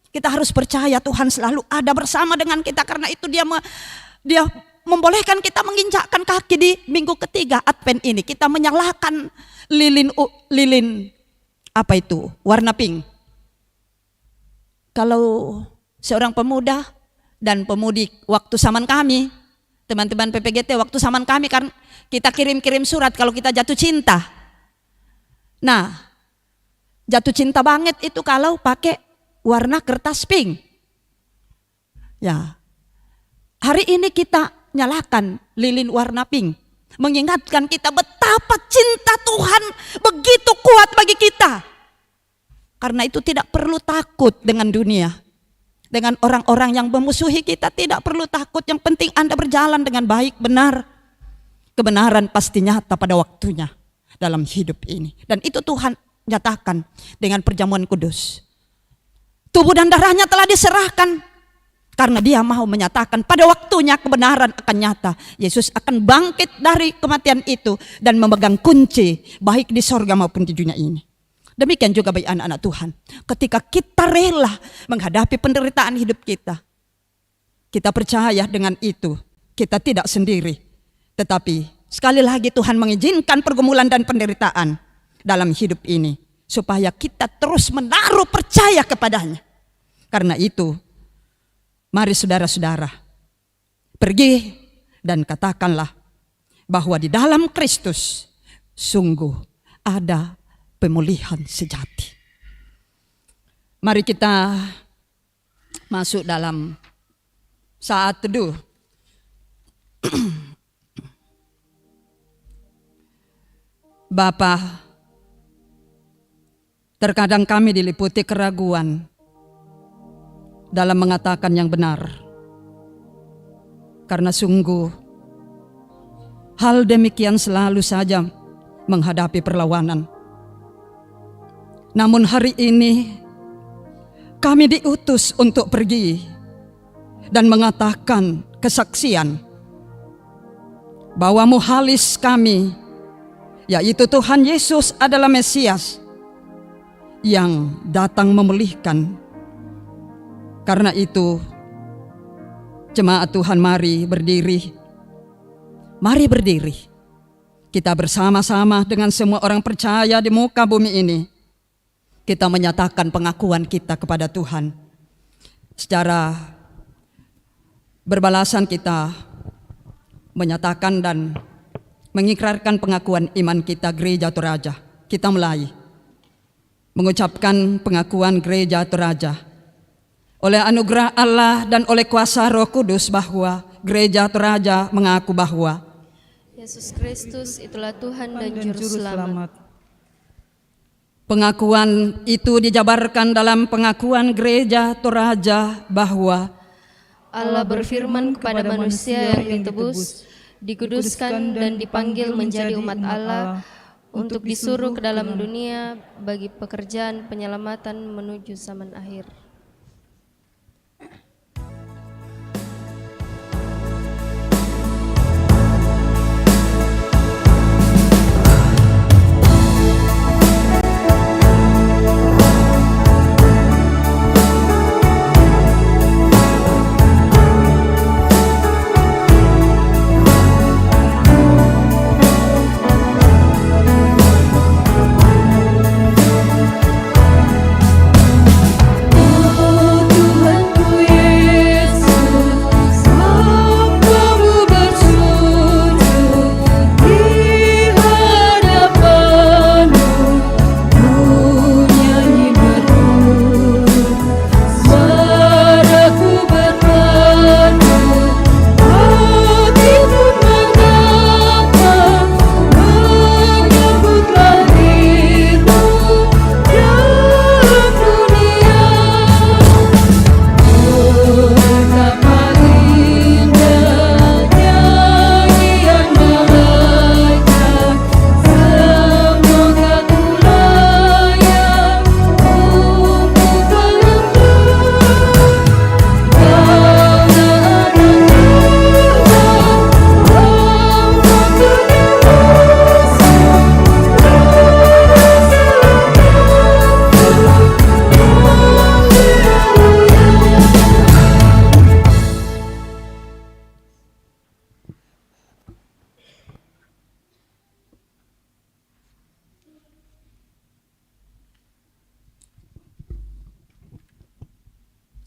[SPEAKER 3] Kita harus percaya Tuhan selalu ada bersama dengan kita. Karena itu dia membolehkan kita menginjakkan kaki di minggu ketiga Advent ini. Kita menyalakan lilin apa itu? Warna pink. Kalau seorang pemuda dan pemudi waktu zaman kami, teman-teman PPGT waktu zaman kami kan kita kirim-kirim surat kalau kita jatuh cinta. Nah, jatuh cinta banget itu kalau pakai warna kertas pink. Ya, hari ini kita nyalakan lilin warna pink, mengingatkan kita betapa cinta Tuhan begitu kuat bagi kita. Karena itu tidak perlu takut dengan dunia, dengan orang-orang yang memusuhi kita, tidak perlu takut. Yang penting Anda berjalan dengan baik, benar. Kebenaran pasti nyata pada waktunya dalam hidup ini. Dan itu Tuhan nyatakan dengan perjamuan kudus. Tubuh dan darahnya telah diserahkan karena dia mau menyatakan pada waktunya kebenaran akan nyata. Yesus akan bangkit dari kematian itu dan memegang kunci baik di sorga maupun di dunia ini. Demikian juga bagi anak-anak Tuhan. Ketika kita rela menghadapi penderitaan hidup kita, kita percaya dengan itu kita tidak sendiri. Tetapi sekali lagi Tuhan mengizinkan pergumulan dan penderitaan dalam hidup ini supaya kita terus menaruh percaya kepadanya. Karena itu, mari saudara-saudara, pergi dan katakanlah bahwa di dalam Kristus sungguh ada pemulihan sejati. Mari kita masuk dalam saat teduh. Bapa, terkadang kami diliputi keraguan dalam mengatakan yang benar. Karena sungguh hal demikian selalu saja menghadapi perlawanan. Namun hari ini kami diutus untuk pergi dan mengatakan kesaksian bahwa muhalis kami, yaitu Tuhan Yesus adalah Mesias yang datang memulihkan. Karena itu, jemaat Tuhan mari berdiri. Mari berdiri. Kita bersama-sama dengan semua orang percaya di muka bumi ini. Kita menyatakan pengakuan kita kepada Tuhan. Secara berbalasan kita menyatakan dan mengikrarkan pengakuan iman kita Gereja Toraja. Kita mulai mengucapkan pengakuan Gereja Toraja. Oleh anugerah Allah dan oleh kuasa Roh Kudus bahwa Gereja Toraja mengaku bahwa
[SPEAKER 4] Yesus Kristus itulah Tuhan dan Juru Selamat.
[SPEAKER 3] Pengakuan itu dijabarkan dalam pengakuan Gereja Toraja bahwa
[SPEAKER 4] Allah berfirman kepada manusia yang ditebus, dikuduskan dan dipanggil menjadi umat Allah untuk disuruh ke dalam dunia bagi pekerjaan penyelamatan menuju zaman akhir.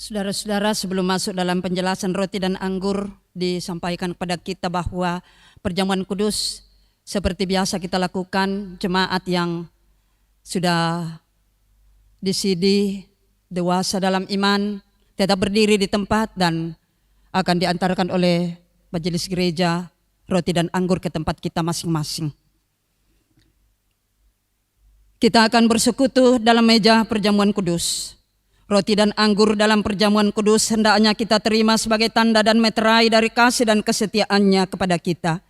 [SPEAKER 3] Saudara-saudara, sebelum masuk dalam penjelasan roti dan anggur, disampaikan kepada kita bahwa perjamuan kudus seperti biasa kita lakukan, jemaat yang sudah disidi, dewasa dalam iman, tetap berdiri di tempat dan akan diantarkan oleh majelis gereja roti dan anggur ke tempat kita masing-masing. Kita akan bersekutu dalam meja perjamuan kudus. Roti dan anggur dalam perjamuan kudus hendaknya kita terima sebagai tanda dan meterai dari kasih dan kesetiaannya kepada kita.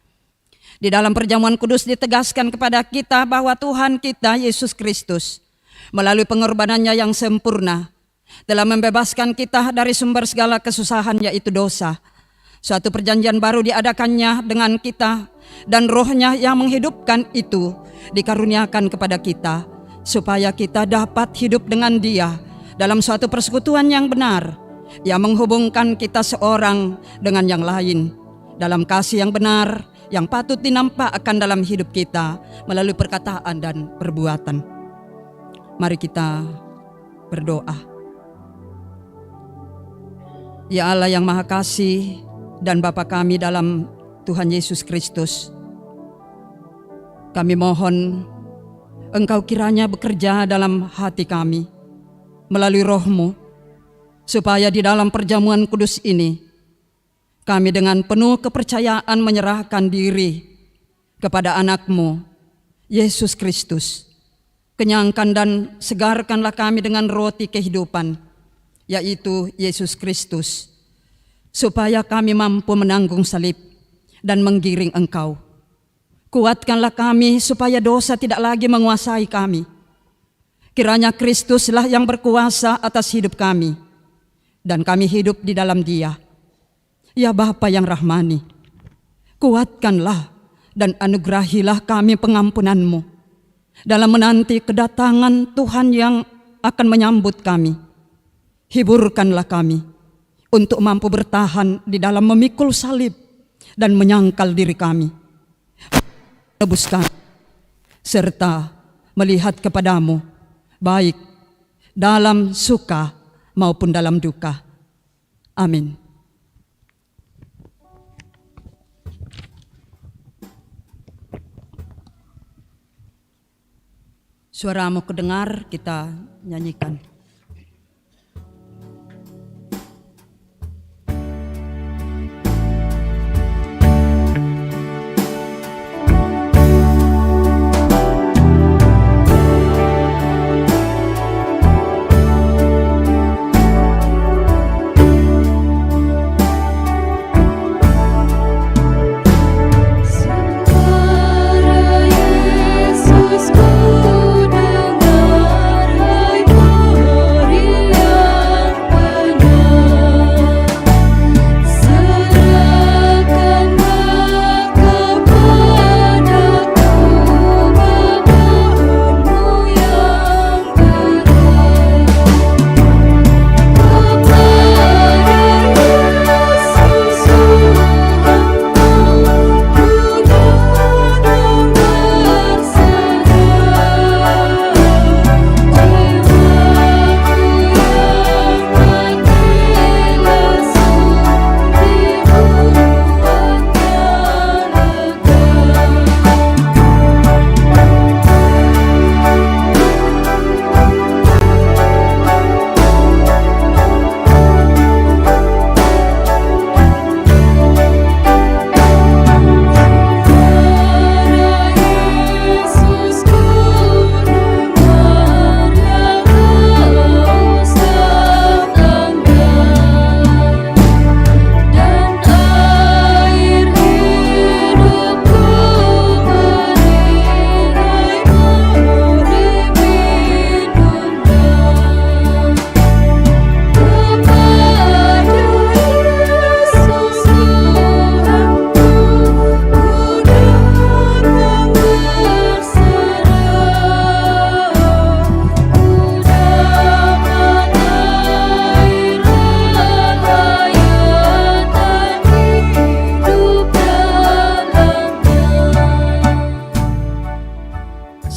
[SPEAKER 3] Di dalam perjamuan kudus ditegaskan kepada kita bahwa Tuhan kita Yesus Kristus melalui pengorbanannya yang sempurna telah membebaskan kita dari sumber segala kesusahan, yaitu dosa. Suatu perjanjian baru diadakannya dengan kita dan Roh-Nya yang menghidupkan itu dikaruniakan kepada kita supaya kita dapat hidup dengan Dia dalam suatu persekutuan yang benar yang menghubungkan kita seorang dengan yang lain dalam kasih yang benar yang patut dinampakkan dalam hidup kita melalui perkataan dan perbuatan. Mari kita berdoa. Ya Allah yang Maha Kasih dan Bapa kami dalam Tuhan Yesus Kristus, kami mohon Engkau kiranya bekerja dalam hati kami melalui Roh-Mu, supaya di dalam perjamuan kudus ini kami dengan penuh kepercayaan menyerahkan diri kepada anak-Mu, Yesus Kristus. Kenyangkan dan segarkanlah kami dengan roti kehidupan, yaitu Yesus Kristus, supaya kami mampu menanggung salib dan menggiring Engkau. Kuatkanlah kami supaya dosa tidak lagi menguasai kami. Kiranya Kristuslah yang berkuasa atas hidup kami, dan kami hidup di dalam Dia. Ya Bapa yang rahmani, kuatkanlah dan anugerahilah kami pengampunan-Mu dalam menanti kedatangan Tuhan yang akan menyambut kami. Hiburkanlah kami untuk mampu bertahan di dalam memikul salib dan menyangkal diri kami, menebus kami, serta melihat kepadamu, baik dalam suka maupun dalam duka. Amin. Suaramu kedengar, kita nyanyikan.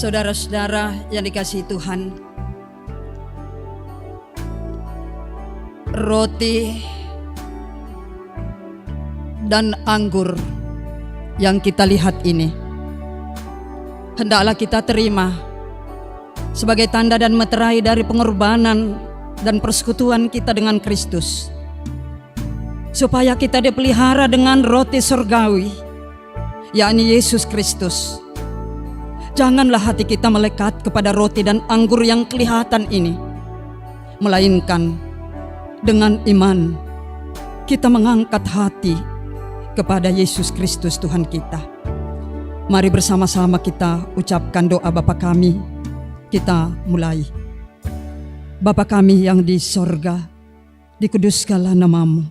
[SPEAKER 3] Saudara-saudara yang dikasihi Tuhan, Roti dan anggur yang kita lihat ini hendaklah kita terima sebagai tanda dan meterai dari pengorbanan dan persekutuan kita dengan Kristus, supaya kita dipelihara dengan roti surgawi, yakni Yesus Kristus. Janganlah hati kita melekat kepada roti dan anggur yang kelihatan ini, melainkan dengan iman kita mengangkat hati kepada Yesus Kristus Tuhan kita. Mari bersama-sama kita ucapkan doa Bapa kami. Kita mulai. Bapa kami yang di sorga, dikuduskanlah namamu.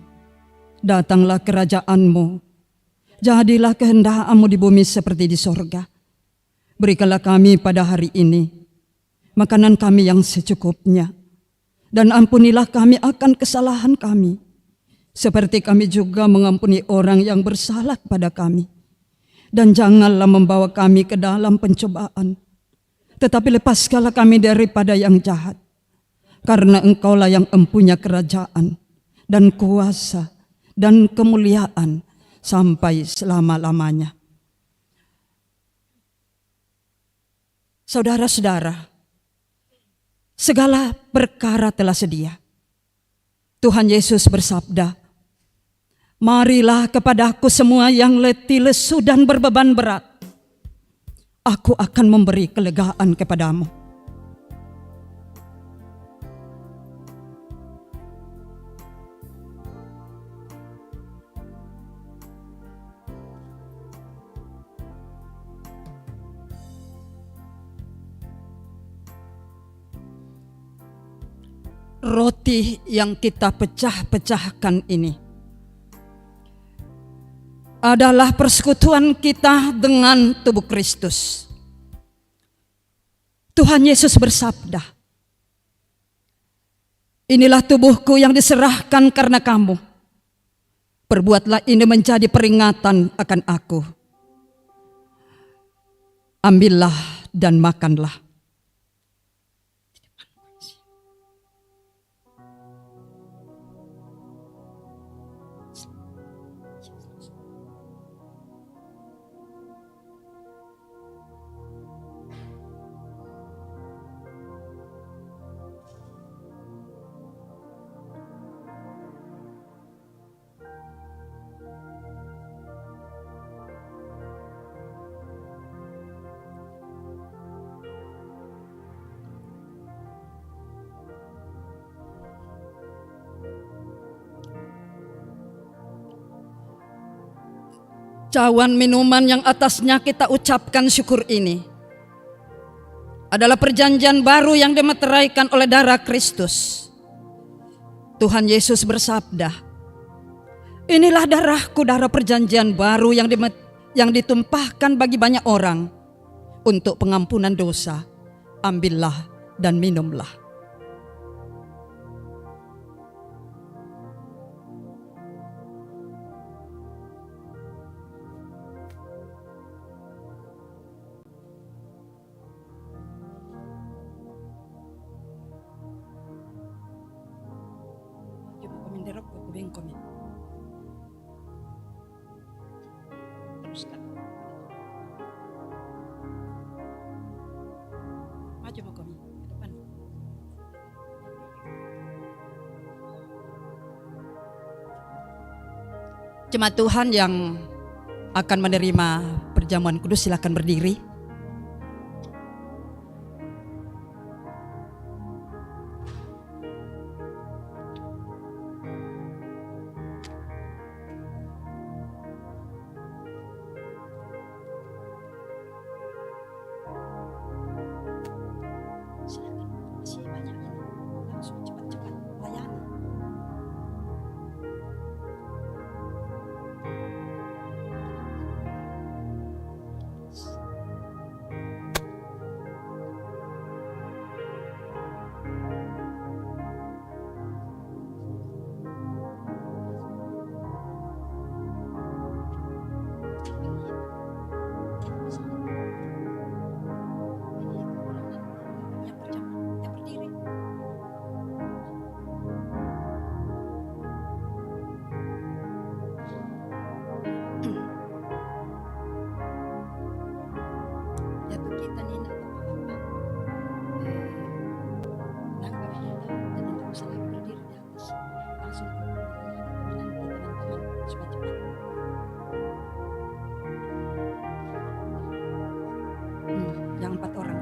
[SPEAKER 3] Datanglah kerajaan-Mu. Jadilah kehendak-Mu di bumi seperti di sorga. Berikanlah kami pada hari ini makanan kami yang secukupnya. Dan ampunilah kami akan kesalahan kami, seperti kami juga mengampuni orang yang bersalah kepada kami. Dan janganlah membawa kami ke dalam pencobaan, tetapi lepaskanlah kami daripada yang jahat. Karena Engkaulah yang empunya kerajaan dan kuasa dan kemuliaan sampai selama-lamanya. Saudara-saudara, segala perkara telah sedia. Tuhan Yesus bersabda, "Marilah kepadaku semua yang letih, lesu dan berbeban berat. Aku akan memberi kelegaan kepadamu." Roti yang kita pecah-pecahkan ini adalah persekutuan kita dengan tubuh Kristus. Tuhan Yesus bersabda, "Inilah tubuhku yang diserahkan karena kamu. Perbuatlah ini menjadi peringatan akan aku. Ambillah dan makanlah." Cawan minuman yang atasnya kita ucapkan syukur ini adalah perjanjian baru yang dimeteraikan oleh darah Kristus. Tuhan Yesus bersabda, "Inilah darahku, darah perjanjian baru yang ditumpahkan bagi banyak orang untuk pengampunan dosa. Ambillah dan minumlah." Jemaat Tuhan yang akan menerima perjamuan kudus, silakan berdiri. Jatuh kita nih nak nangkap kita dan tidak usah lagi berdiri di atas, langsung menanti teman-teman supaya cepat. Yang 4 orang.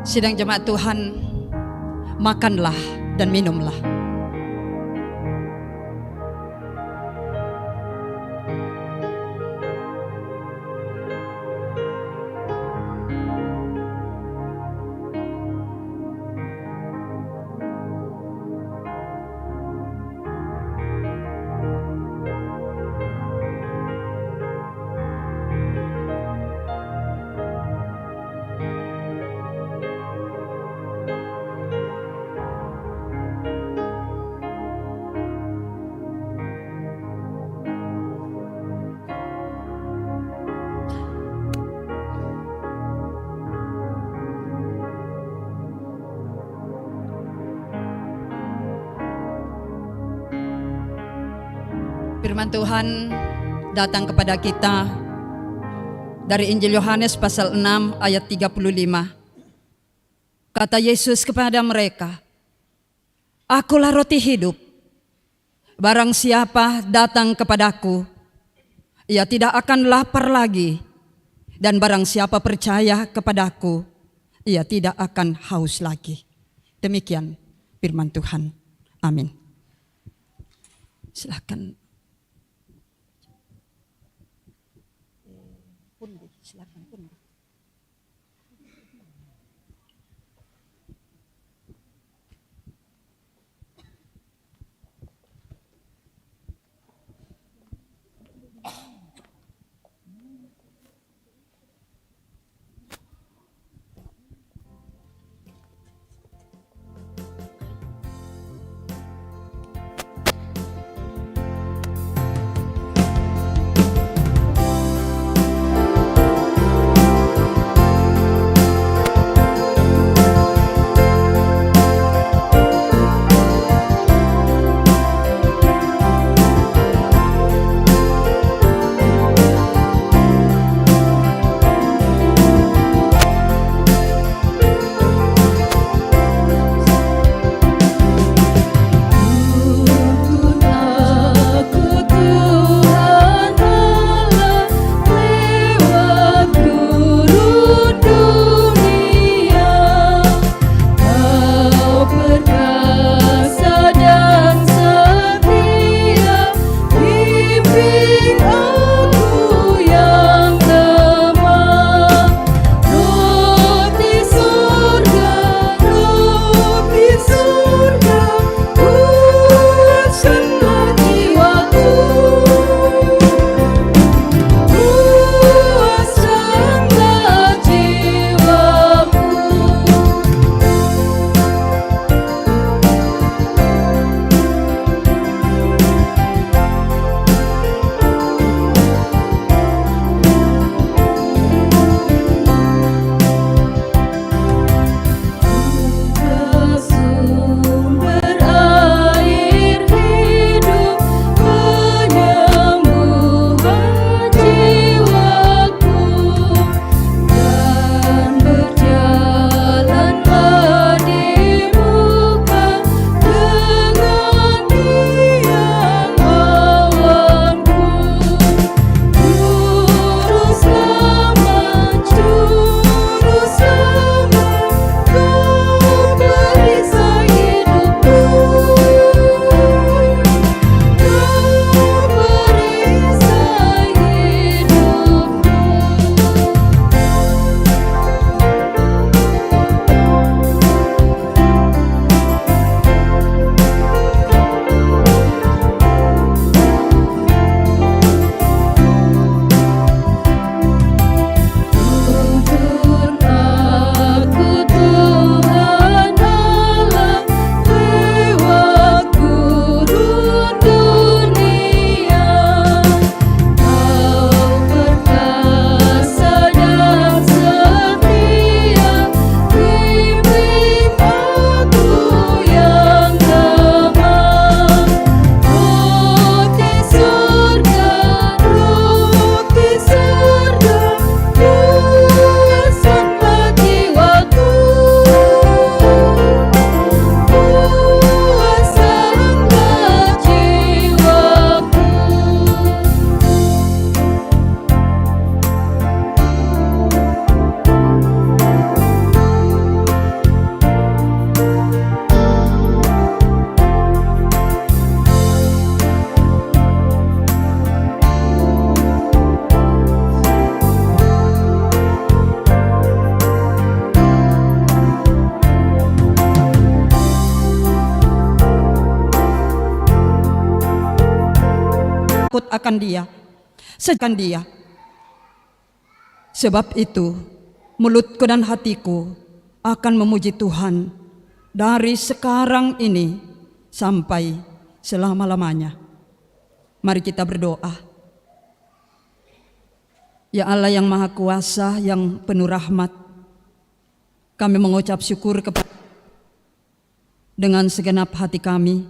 [SPEAKER 3] Sidang jemaat Tuhan, makanlah dan minumlah. Firman Tuhan datang kepada kita dari Injil Yohanes pasal 6 ayat 35. Kata Yesus kepada mereka, "Akulah roti hidup. Barang siapa datang kepadaku, ia tidak akan lapar lagi. Dan barang siapa percaya kepadaku, ia tidak akan haus lagi." Demikian firman Tuhan. Amin. Silakan. takut akan Dia, Sebab itu, mulutku dan hatiku akan memuji Tuhan dari sekarang ini sampai selama-lamanya. Mari kita berdoa. Ya Allah yang Maha Kuasa, yang penuh rahmat, kami mengucap syukur dengan segenap hati kami,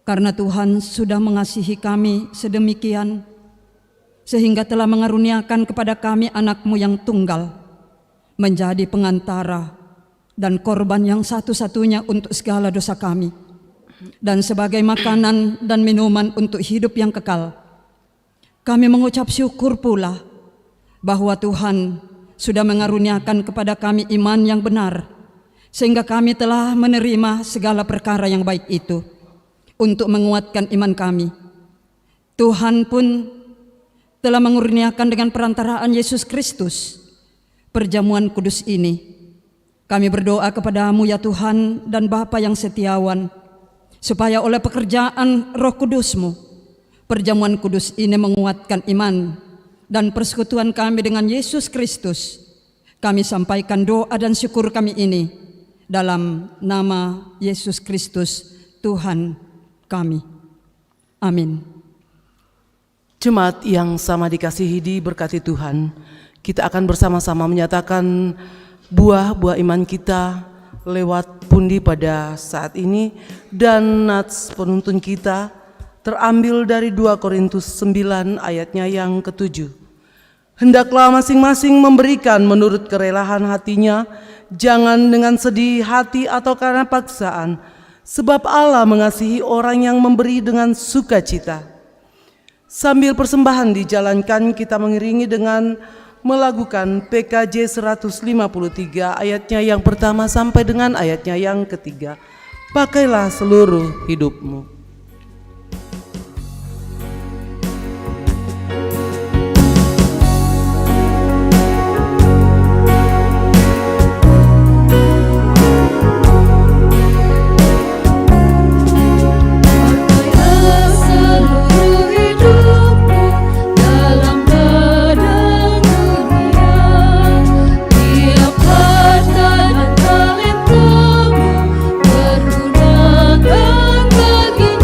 [SPEAKER 3] karena Tuhan sudah mengasihi kami sedemikian, sehingga telah mengaruniakan kepada kami anak-Mu yang tunggal, menjadi pengantara dan korban yang satu-satunya untuk segala dosa kami, dan sebagai makanan dan minuman untuk hidup yang kekal. Kami mengucap syukur pula bahwa Tuhan sudah mengaruniakan kepada kami iman yang benar, sehingga kami telah menerima segala perkara yang baik itu untuk menguatkan iman kami. Tuhan pun telah mengurniakan dengan perantaraan Yesus Kristus perjamuan kudus ini. Kami berdoa kepada-Mu ya Tuhan dan Bapa yang setiawan, supaya oleh pekerjaan Roh Kudus-Mu, perjamuan kudus ini menguatkan iman dan persekutuan kami dengan Yesus Kristus. Kami sampaikan doa dan syukur kami ini dalam nama Yesus Kristus, Tuhan kami. Amin.
[SPEAKER 1] Jemaat yang sama dikasihi diberkati Tuhan, kita akan bersama-sama menyatakan buah-buah iman kita lewat pundi pada saat ini, dan nats penuntun kita terambil dari 2 Korintus 9 ayatnya yang ke-7. Hendaklah masing-masing memberikan menurut kerelaan hatinya, jangan dengan sedih hati atau karena paksaan, sebab Allah mengasihi orang yang memberi dengan sukacita. Sambil persembahan dijalankan, kita mengiringi dengan melakukan PKJ 153 ayatnya yang pertama sampai dengan ayatnya yang ketiga. Pakailah seluruh hidupmu.
[SPEAKER 4] Bagi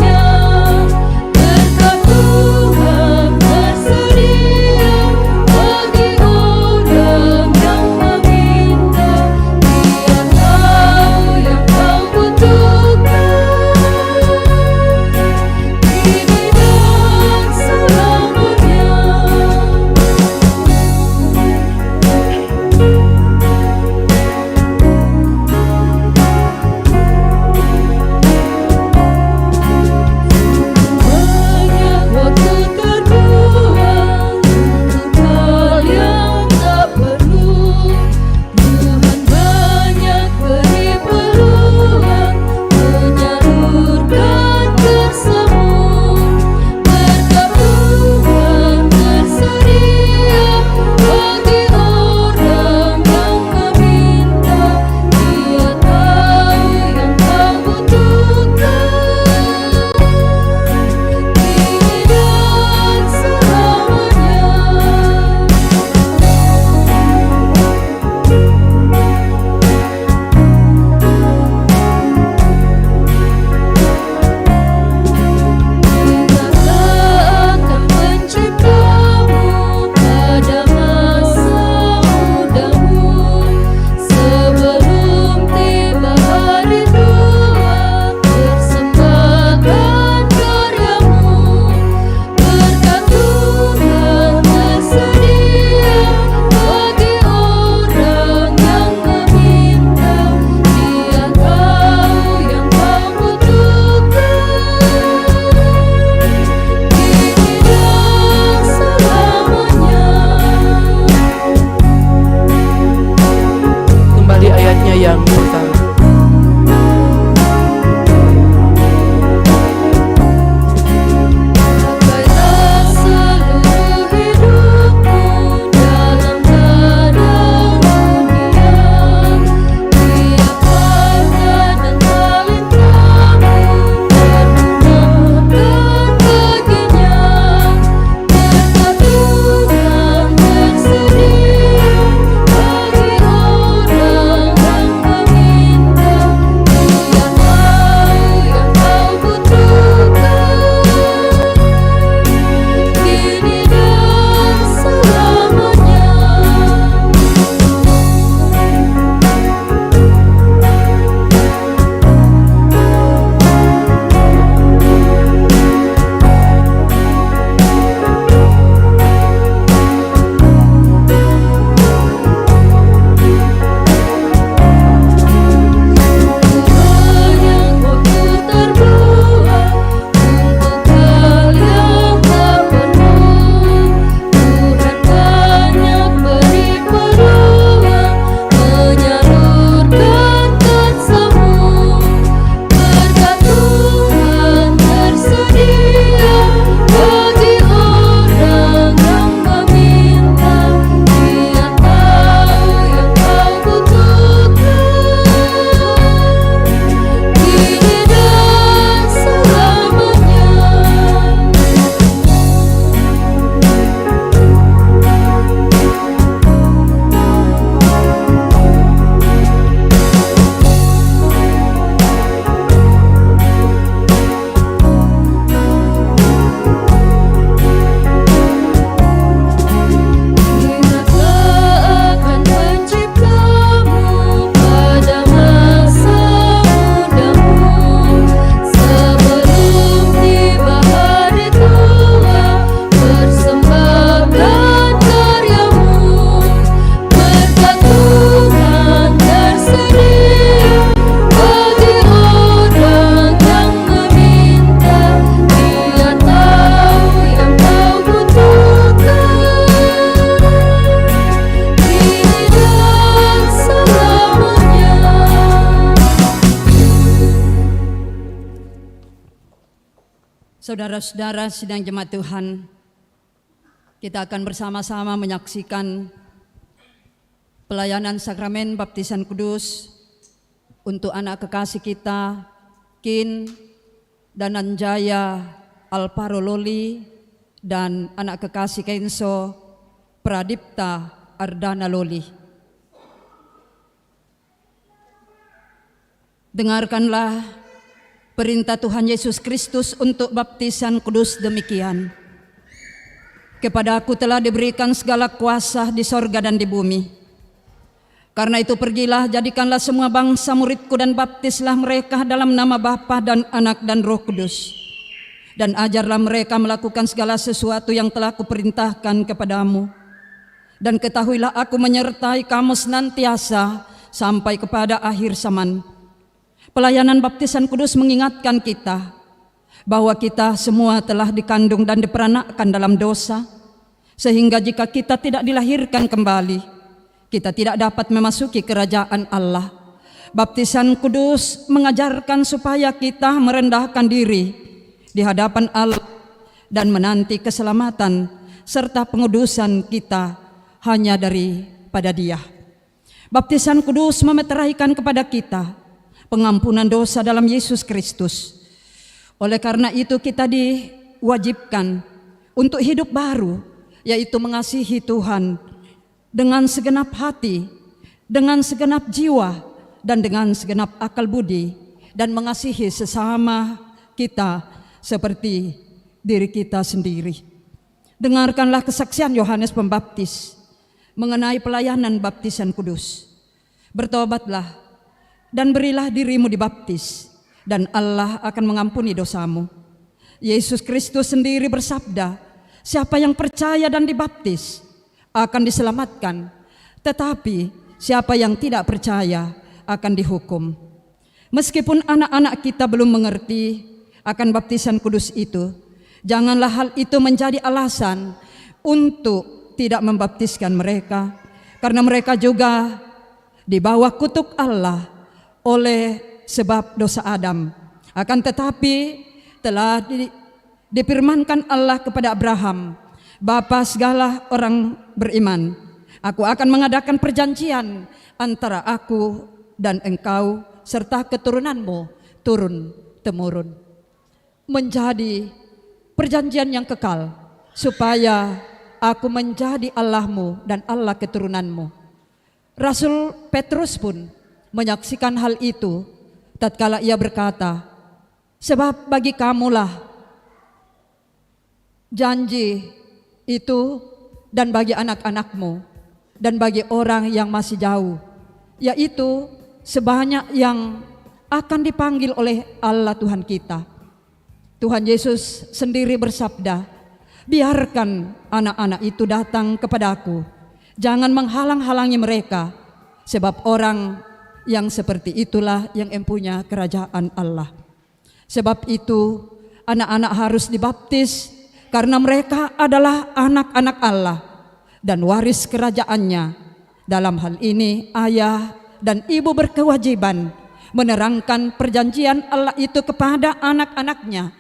[SPEAKER 3] Saudara-saudara sidang jemaat Tuhan, kita akan bersama-sama menyaksikan pelayanan sakramen baptisan kudus untuk anak kekasih kita, Kin dan Anjaya Alvaro Loli, dan anak kekasih Kenso Pradipta Ardana Loli. Dengarkanlah perintah Tuhan Yesus Kristus untuk baptisan kudus demikian. Kepadaku telah diberikan segala kuasa di sorga dan di bumi. Karena itu pergilah, jadikanlah semua bangsa muridku dan baptislah mereka dalam nama Bapa dan Anak dan Roh Kudus. Dan ajarlah mereka melakukan segala sesuatu yang telah kuperintahkan kepadamu. Dan ketahuilah aku menyertai kamu senantiasa sampai kepada akhir zaman. Pelayanan baptisan kudus mengingatkan kita bahwa kita semua telah dikandung dan diperanakkan dalam dosa, sehingga jika kita tidak dilahirkan kembali, kita tidak dapat memasuki kerajaan Allah. Baptisan kudus mengajarkan supaya kita merendahkan diri di hadapan Allah dan menanti keselamatan serta pengudusan kita hanya daripada Dia. Baptisan kudus memeteraikan kepada kita pengampunan dosa dalam Yesus Kristus. Oleh karena itu kita diwajibkan untuk hidup baru, yaitu mengasihi Tuhan dengan segenap hati, dengan segenap jiwa, dan dengan segenap akal budi, dan mengasihi sesama kita seperti diri kita sendiri. Dengarkanlah kesaksian Yohanes Pembaptis mengenai pelayanan baptisan kudus. Bertobatlah dan berilah dirimu dibaptis, dan Allah akan mengampuni dosamu. Yesus Kristus sendiri bersabda, siapa yang percaya dan dibaptis akan diselamatkan, tetapi siapa yang tidak percaya akan dihukum. Meskipun anak-anak kita belum mengerti akan baptisan kudus itu, janganlah hal itu menjadi alasan untuk tidak membaptiskan mereka, karena mereka juga di bawah kutuk Allah oleh sebab dosa Adam. Akan tetapi telah difirmankan Allah kepada Abraham, bapa segala orang beriman, aku akan mengadakan perjanjian antara aku dan engkau serta keturunanmu turun temurun, menjadi perjanjian yang kekal, supaya aku menjadi Allahmu dan Allah keturunanmu. Rasul Petrus pun menyaksikan hal itu tatkala ia berkata, sebab bagi kamulah janji itu, dan bagi anak-anakmu, dan bagi orang yang masih jauh, yaitu sebanyak yang akan dipanggil oleh Allah Tuhan kita. Tuhan Yesus sendiri bersabda, biarkan anak-anak itu datang kepadaku, jangan menghalang-halangi mereka, sebab orang yang seperti itulah yang empunya kerajaan Allah. Sebab itu anak-anak harus dibaptis, karena mereka adalah anak-anak Allah dan waris kerajaannya. Dalam hal ini ayah dan ibu berkewajiban menerangkan perjanjian Allah itu kepada anak-anaknya,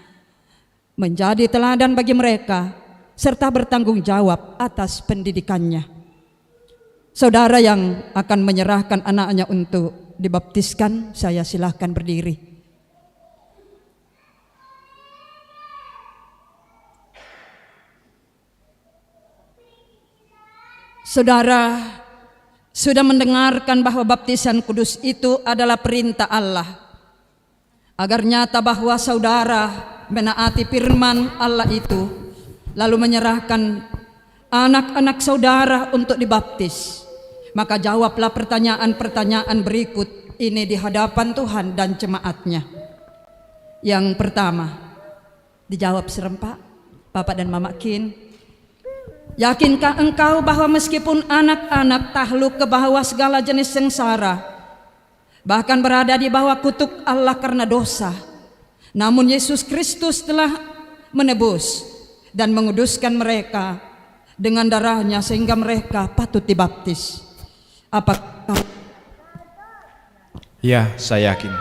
[SPEAKER 3] menjadi teladan bagi mereka, serta bertanggung jawab atas pendidikannya. Saudara yang akan menyerahkan anaknya untuk dibaptiskan, saya silahkan berdiri. Saudara sudah mendengarkan bahwa baptisan kudus itu adalah perintah Allah, agar nyata bahwa saudara menaati firman Allah itu, lalu menyerahkan anak-anak saudara untuk dibaptis. Maka jawablah pertanyaan-pertanyaan berikut ini di hadapan Tuhan dan jemaatnya. Yang pertama, dijawab serempak, Bapak dan Mama Kin. Yakinkah engkau bahwa meskipun anak-anak takluk ke bawah segala jenis sengsara, bahkan berada di bawah kutuk Allah karena dosa, namun Yesus Kristus telah menebus dan menguduskan mereka dengan darahnya sehingga mereka patut dibaptis? Apakah?
[SPEAKER 7] Ya, saya yakin.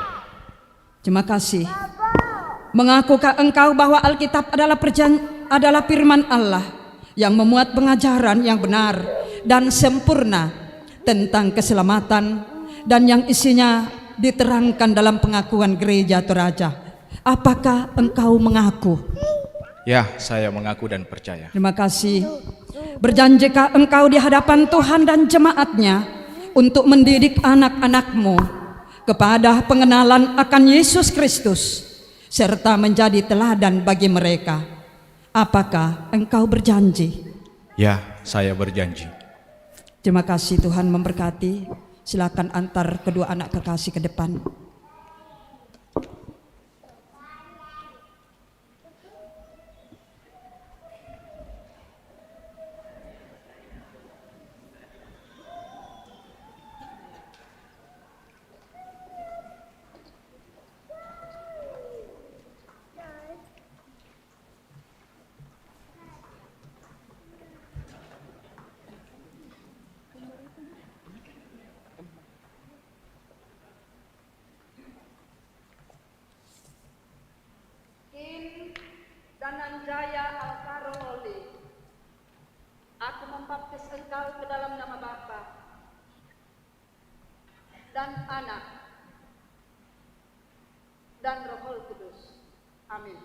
[SPEAKER 3] Terima kasih. Mengakukah engkau bahwa Alkitab adalah firman Allah yang memuat pengajaran yang benar dan sempurna tentang keselamatan dan yang isinya diterangkan dalam pengakuan gereja Toraja? Apakah engkau mengaku?
[SPEAKER 7] Ya, saya mengaku dan percaya.
[SPEAKER 3] Terima kasih. Berjanjikah engkau di hadapan Tuhan dan jemaatnya untuk mendidik anak-anakmu kepada pengenalan akan Yesus Kristus serta menjadi teladan bagi mereka? Apakah engkau berjanji?
[SPEAKER 7] Ya, saya berjanji.
[SPEAKER 3] Terima kasih, Tuhan memberkati. Silakan antar kedua anak kekasih ke depan. Dananjaya Alvaro Loli, aku membaptis engkau ke dalam nama Bapa dan Anak dan Roh Kudus. Amin.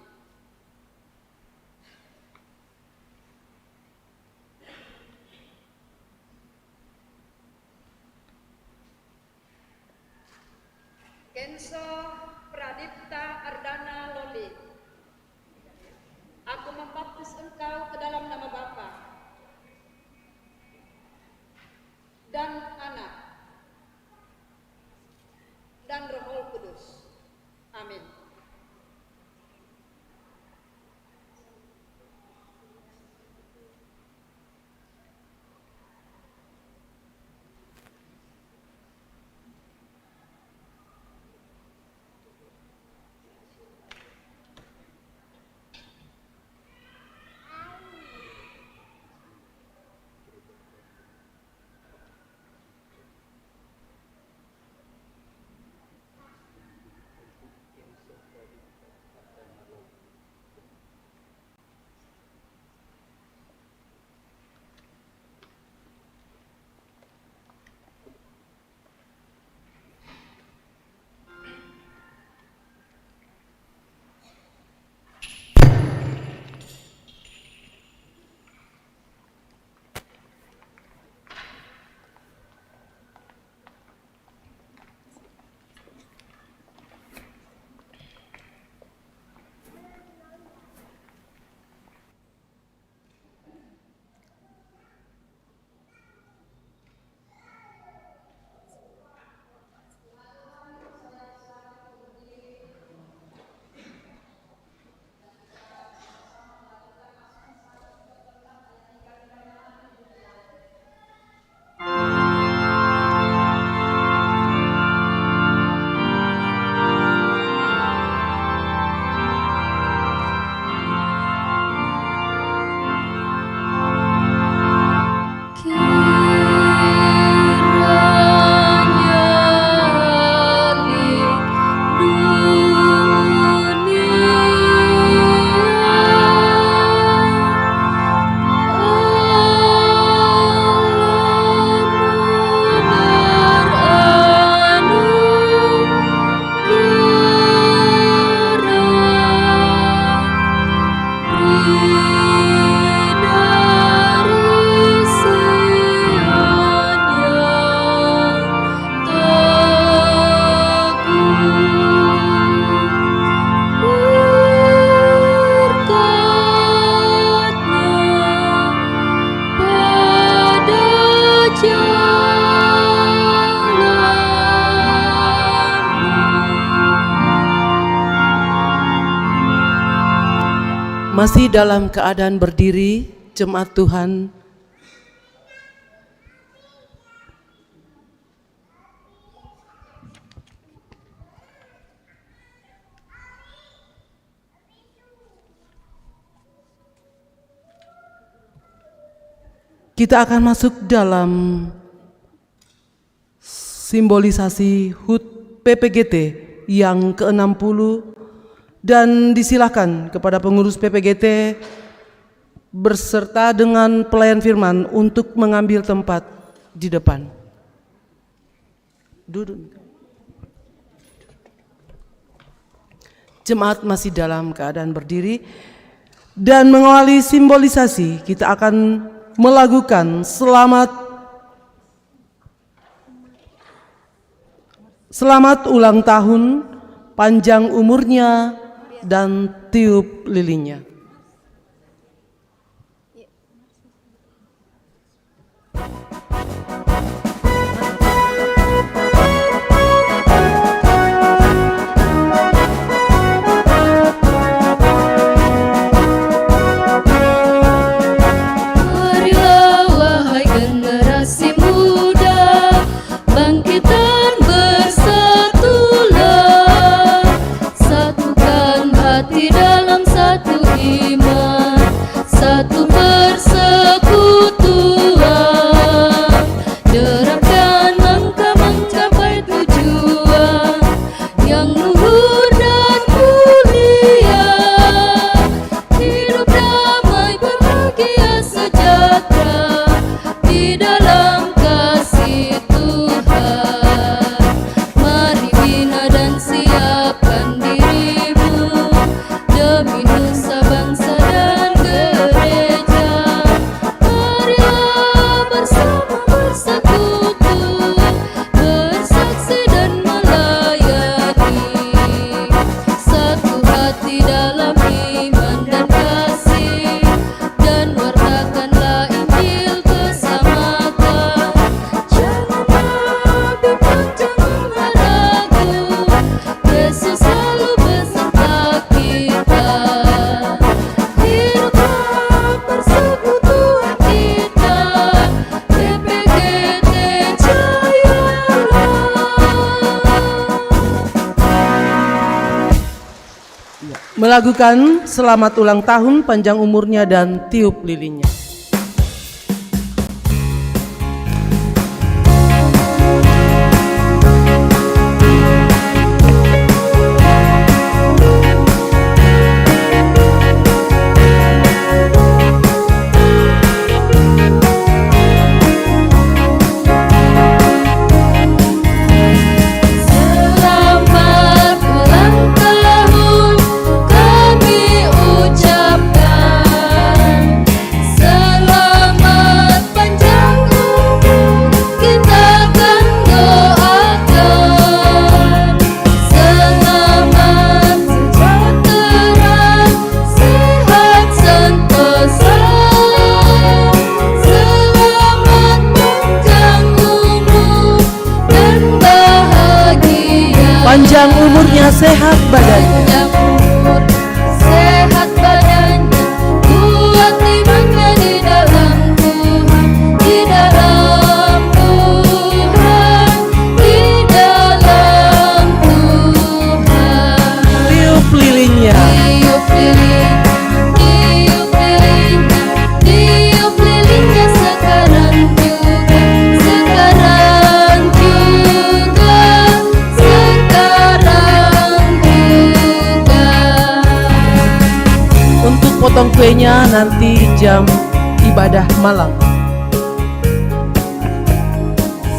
[SPEAKER 3] Kenso Pradipta Ardana Loli, aku membaptis engkau ke dalam nama Bapa dan Anak dan Roh Kudus. Amin.
[SPEAKER 1] Masih dalam keadaan berdiri, jemaat Tuhan, kita akan masuk dalam simbolisasi HUT PPGT yang ke-60 Dan disilahkan kepada pengurus PPGT berserta dengan pelayan firman untuk mengambil tempat di depan. Duduk. Jemaat masih dalam keadaan berdiri dan mengawali simbolisasi kita akan melakukan selamat ulang tahun, panjang umurnya dan tiup lilinnya.
[SPEAKER 4] Marilah wahai generasi muda, bangkit dan bersatulah, satukan hati dalam satu iman, satu persekutuan, derapkan langkah mencapai tujuan yang luhur dan mulia, hidup damai bahagia sejahtera di dalam kasih Tuhan. Mari bina dan siapkan dirimu demi nusa bangsa dan gereja. Marilah bersama bersekutu, bersaksi dan melayani, satu hati dalam iman dan kasih, dan wartakanlah Injil keselamatan. Janganlah bimbang, janganlah ragu, Yesus selalu beserta kita. Hiduplah persekutuan kita, PPGT Jayalah.
[SPEAKER 1] Melakukan selamat ulang tahun, panjang umurnya dan tiup lilinnya.
[SPEAKER 4] Selamat ulang tahun kami ucapkan, selamat panjang umur kita akan doakan, selamat sejahtera, sehat sentosa, selamat panjang umur dan bahagia.
[SPEAKER 1] Panjang umurnya, sehat badannya.
[SPEAKER 4] Panjang umur, sehat badannya, kuat imannya di dalam Tuhan, di dalam Tuhan, di dalam Tuhan.
[SPEAKER 1] Tiup lilinnya.
[SPEAKER 4] Tiup lilin, tiup lilinnya, tiup lilinnya sekarang juga, sekarang juga, sekarang juga.
[SPEAKER 1] Untuk potong kuenya nanti jam ibadah malam.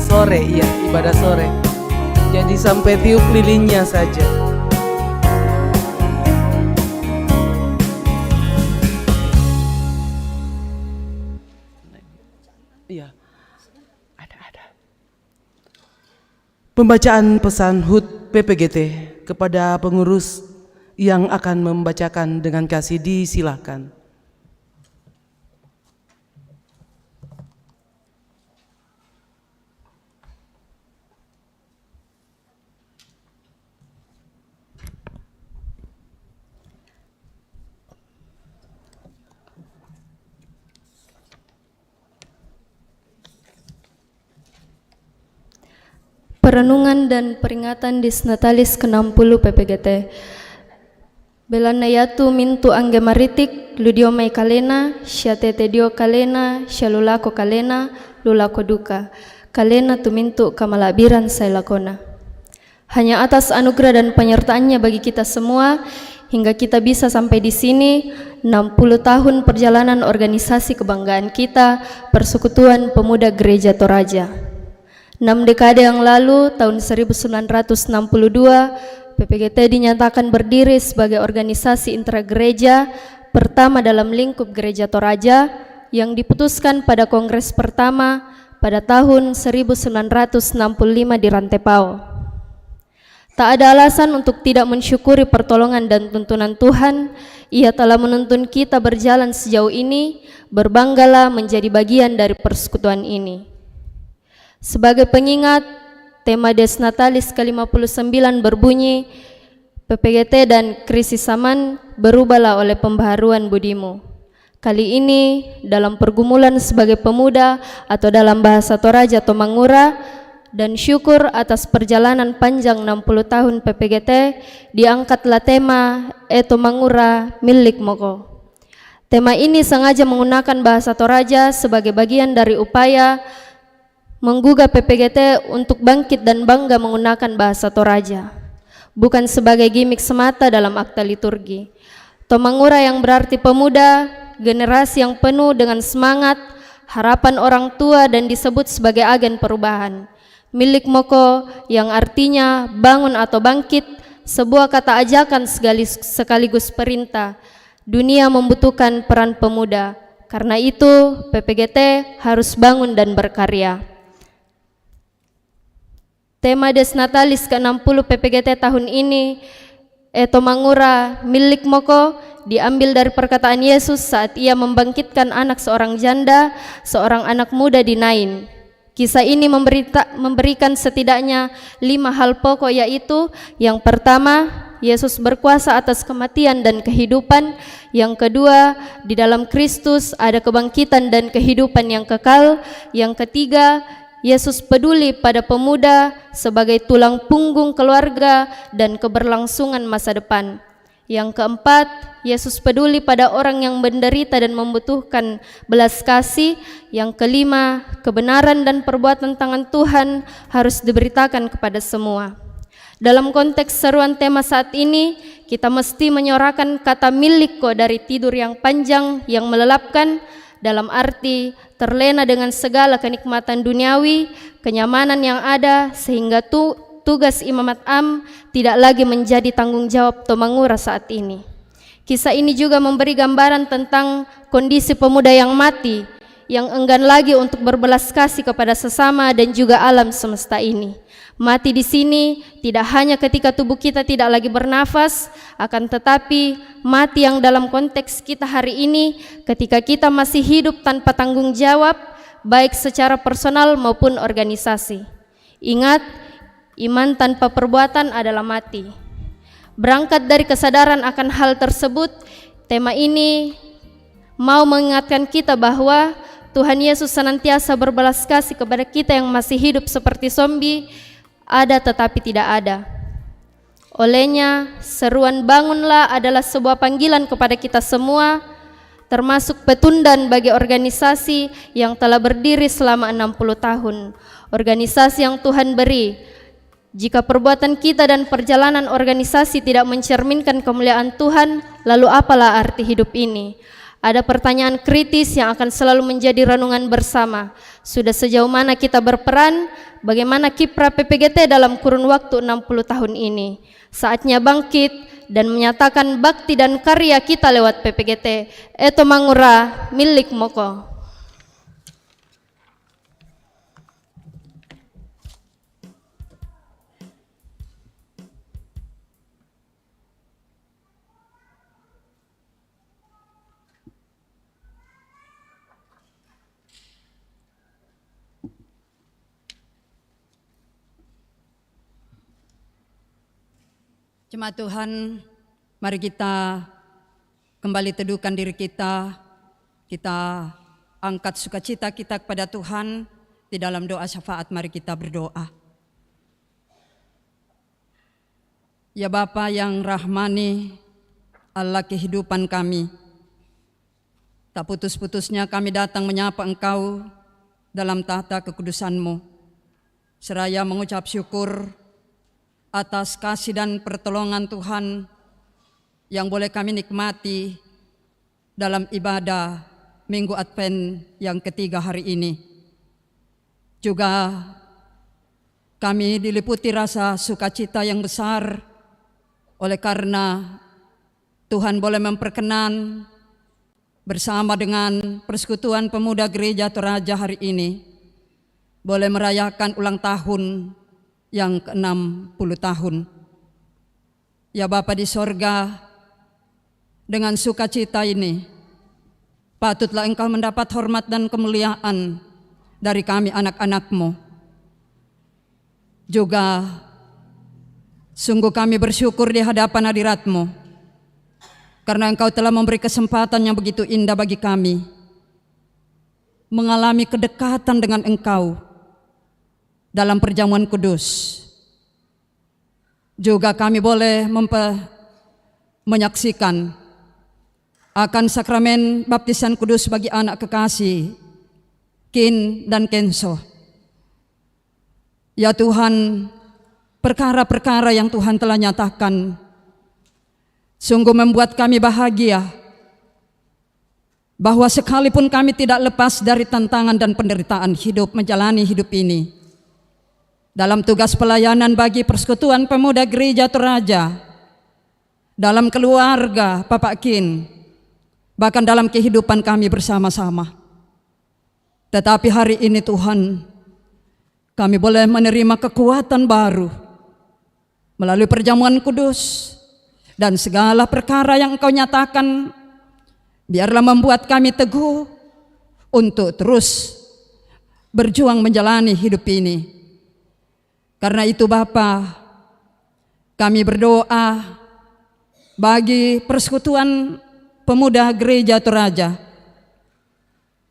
[SPEAKER 1] Sore, iya, ibadah sore. Jadi sampai tiup lilinnya saja. Iya. Ada. Pembacaan pesan HUT PPGT kepada pengurus yang akan membacakan dengan kasih disilahkan.
[SPEAKER 4] Perenungan dan peringatan Disnatalis ke-60 PPGT. Belana yatu mintu angge maritik, ludio mai kalena, syatete dio kalena, syalulako kalena, lulako duka. Kalena tu mintu kamalabiran saya lakona. Hanya atas anugerah dan penyertaannya bagi kita semua, hingga kita bisa sampai di sini. 60 tahun perjalanan organisasi kebanggaan kita, Persekutuan Pemuda Gereja Toraja. 6 dekade yang lalu, tahun 1962, PPGT dinyatakan berdiri sebagai organisasi intragereja pertama dalam lingkup Gereja Toraja yang diputuskan pada kongres pertama pada tahun 1965 di Rantepao. Tak ada alasan untuk tidak mensyukuri pertolongan dan tuntunan Tuhan. Ia telah menuntun kita berjalan sejauh ini. Berbanggalah menjadi bagian dari persekutuan ini. Sebagai pengingat, tema Des Natalis ke-59 berbunyi, PPGT dan krisis zaman, berubahlah oleh pembaharuan budimu. Kali ini dalam pergumulan sebagai pemuda atau dalam bahasa Toraja Tomangura, dan syukur atas perjalanan panjang 60 tahun PPGT, diangkatlah tema Tomangura milik Moko. Tema ini sengaja menggunakan bahasa Toraja sebagai bagian dari upaya menggugah PPGT untuk bangkit dan bangga menggunakan bahasa Toraja, bukan sebagai gimmick semata dalam akta liturgi. Tomangura yang berarti pemuda, generasi yang penuh dengan semangat, harapan orang tua dan disebut sebagai agen perubahan. Milik Moko yang artinya bangun atau bangkit, sebuah kata ajakan sekaligus perintah. Dunia membutuhkan peran pemuda, karena itu PPGT harus bangun dan berkarya. Tema Des Natalis ke-60 PPGT tahun ini, Tomangura milik Moko, diambil dari perkataan Yesus saat ia membangkitkan anak seorang janda, seorang anak muda di Nain. Kisah ini memberikan setidaknya 5 hal pokok, yaitu yang pertama, Yesus berkuasa atas kematian dan kehidupan. Yang kedua, di dalam Kristus ada kebangkitan dan kehidupan yang kekal. Yang ketiga, Yesus peduli pada pemuda sebagai tulang punggung keluarga dan keberlangsungan masa depan. Yang keempat, Yesus peduli pada orang yang menderita dan membutuhkan belas kasih. Yang kelima, kebenaran dan perbuatan tangan Tuhan harus diberitakan kepada semua. Dalam konteks seruan tema saat ini, kita mesti menyorakan kata milik kok dari tidur yang panjang yang melelapkan, dalam arti terlena dengan segala kenikmatan duniawi, kenyamanan yang ada, sehingga tugas imamat am tidak lagi menjadi tanggung jawab Tomangura saat ini. Kisah ini juga memberi gambaran tentang kondisi pemuda yang mati, yang enggan lagi untuk berbelas kasih kepada sesama dan juga alam semesta ini. Mati di sini tidak hanya ketika tubuh kita tidak lagi bernafas, akan tetapi mati yang dalam konteks kita hari ini ketika kita masih hidup tanpa tanggung jawab, baik secara personal maupun organisasi. Ingat, iman tanpa perbuatan adalah mati. Berangkat dari kesadaran akan hal tersebut, tema ini mau mengingatkan kita bahwa Tuhan Yesus senantiasa berbelas kasih kepada kita yang masih hidup seperti zombie, ada tetapi tidak ada. Olehnya, seruan bangunlah adalah sebuah panggilan kepada kita semua, termasuk petundan bagi organisasi yang telah berdiri selama 60 tahun. Organisasi yang Tuhan beri. Jika perbuatan kita dan perjalanan organisasi tidak mencerminkan kemuliaan Tuhan, lalu apalah arti hidup ini? Ada pertanyaan kritis yang akan selalu menjadi renungan bersama. Sudah sejauh mana kita berperan? Bagaimana kiprah PPGT dalam kurun waktu 60 tahun ini? Saatnya bangkit dan menyatakan bakti dan karya kita lewat PPGT. Tomangura milik Moko.
[SPEAKER 3] Jemaat Tuhan, mari kita kembali teduhkan diri kita angkat sukacita kita kepada Tuhan di dalam doa syafaat. Mari kita berdoa. Ya Bapa yang rahmani, Allah kehidupan kami, tak putus-putusnya kami datang menyapa Engkau dalam tahta kekudusan-Mu, seraya mengucap syukur atas kasih dan pertolongan Tuhan yang boleh kami nikmati dalam ibadah Minggu Advent yang ketiga hari ini. Juga kami diliputi rasa sukacita yang besar oleh karena Tuhan boleh memperkenan bersama dengan Persekutuan Pemuda Gereja Toraja hari ini boleh merayakan ulang tahun yang ke-60 tahun. Ya Bapa di sorga, dengan sukacita ini patutlah Engkau mendapat hormat dan kemuliaan dari kami anak-anak-Mu. Juga sungguh kami bersyukur di hadapan hadirat-Mu karena Engkau telah memberi kesempatan yang begitu indah bagi kami mengalami kedekatan dengan Engkau dalam perjamuan kudus. Juga kami boleh menyaksikan akan sakramen baptisan kudus bagi anak kekasih Kin dan Kenso. Ya Tuhan, perkara-perkara yang Tuhan telah nyatakan sungguh membuat kami bahagia bahwa sekalipun kami tidak lepas dari tantangan dan penderitaan hidup menjalani hidup ini, dalam tugas pelayanan bagi Persekutuan Pemuda Gereja Toraja, dalam keluarga Bapak Kin, bahkan dalam kehidupan kami bersama-sama. Tetapi hari ini Tuhan, kami boleh menerima kekuatan baru melalui perjamuan kudus, dan segala perkara yang Engkau nyatakan biarlah membuat kami teguh untuk terus berjuang menjalani hidup ini. Karena itu Bapa, kami berdoa bagi Persekutuan Pemuda Gereja Toraja,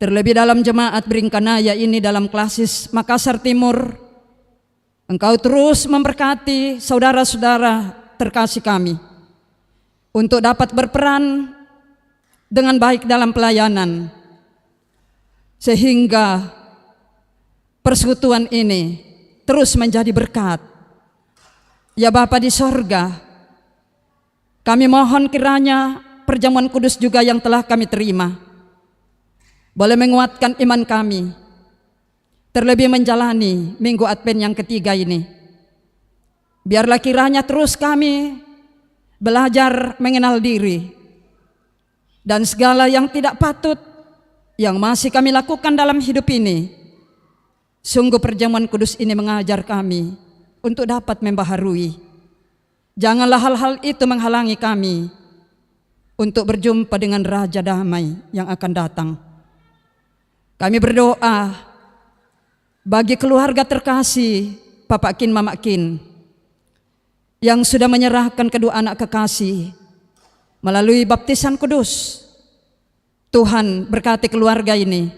[SPEAKER 3] terlebih dalam jemaat Beringkanaya ini dalam Klasis Makassar Timur. Engkau terus memberkati saudara-saudara terkasih kami untuk dapat berperan dengan baik dalam pelayanan, sehingga persekutuan ini terus menjadi berkat. Ya Bapa di sorga, kami mohon kiranya perjamuan kudus juga yang telah kami terima boleh menguatkan iman kami, terlebih menjalani Minggu Advent yang ketiga ini. Biarlah kiranya terus kami belajar mengenal diri, dan segala yang tidak patut yang masih kami lakukan dalam hidup ini, sungguh perjamuan kudus ini mengajar kami untuk dapat membaharui. Janganlah hal-hal itu menghalangi kami untuk berjumpa dengan Raja Damai yang akan datang. Kami berdoa bagi keluarga terkasih Bapak Kin, Mama Kin, yang sudah menyerahkan kedua anak kekasih melalui baptisan kudus. Tuhan berkati keluarga ini,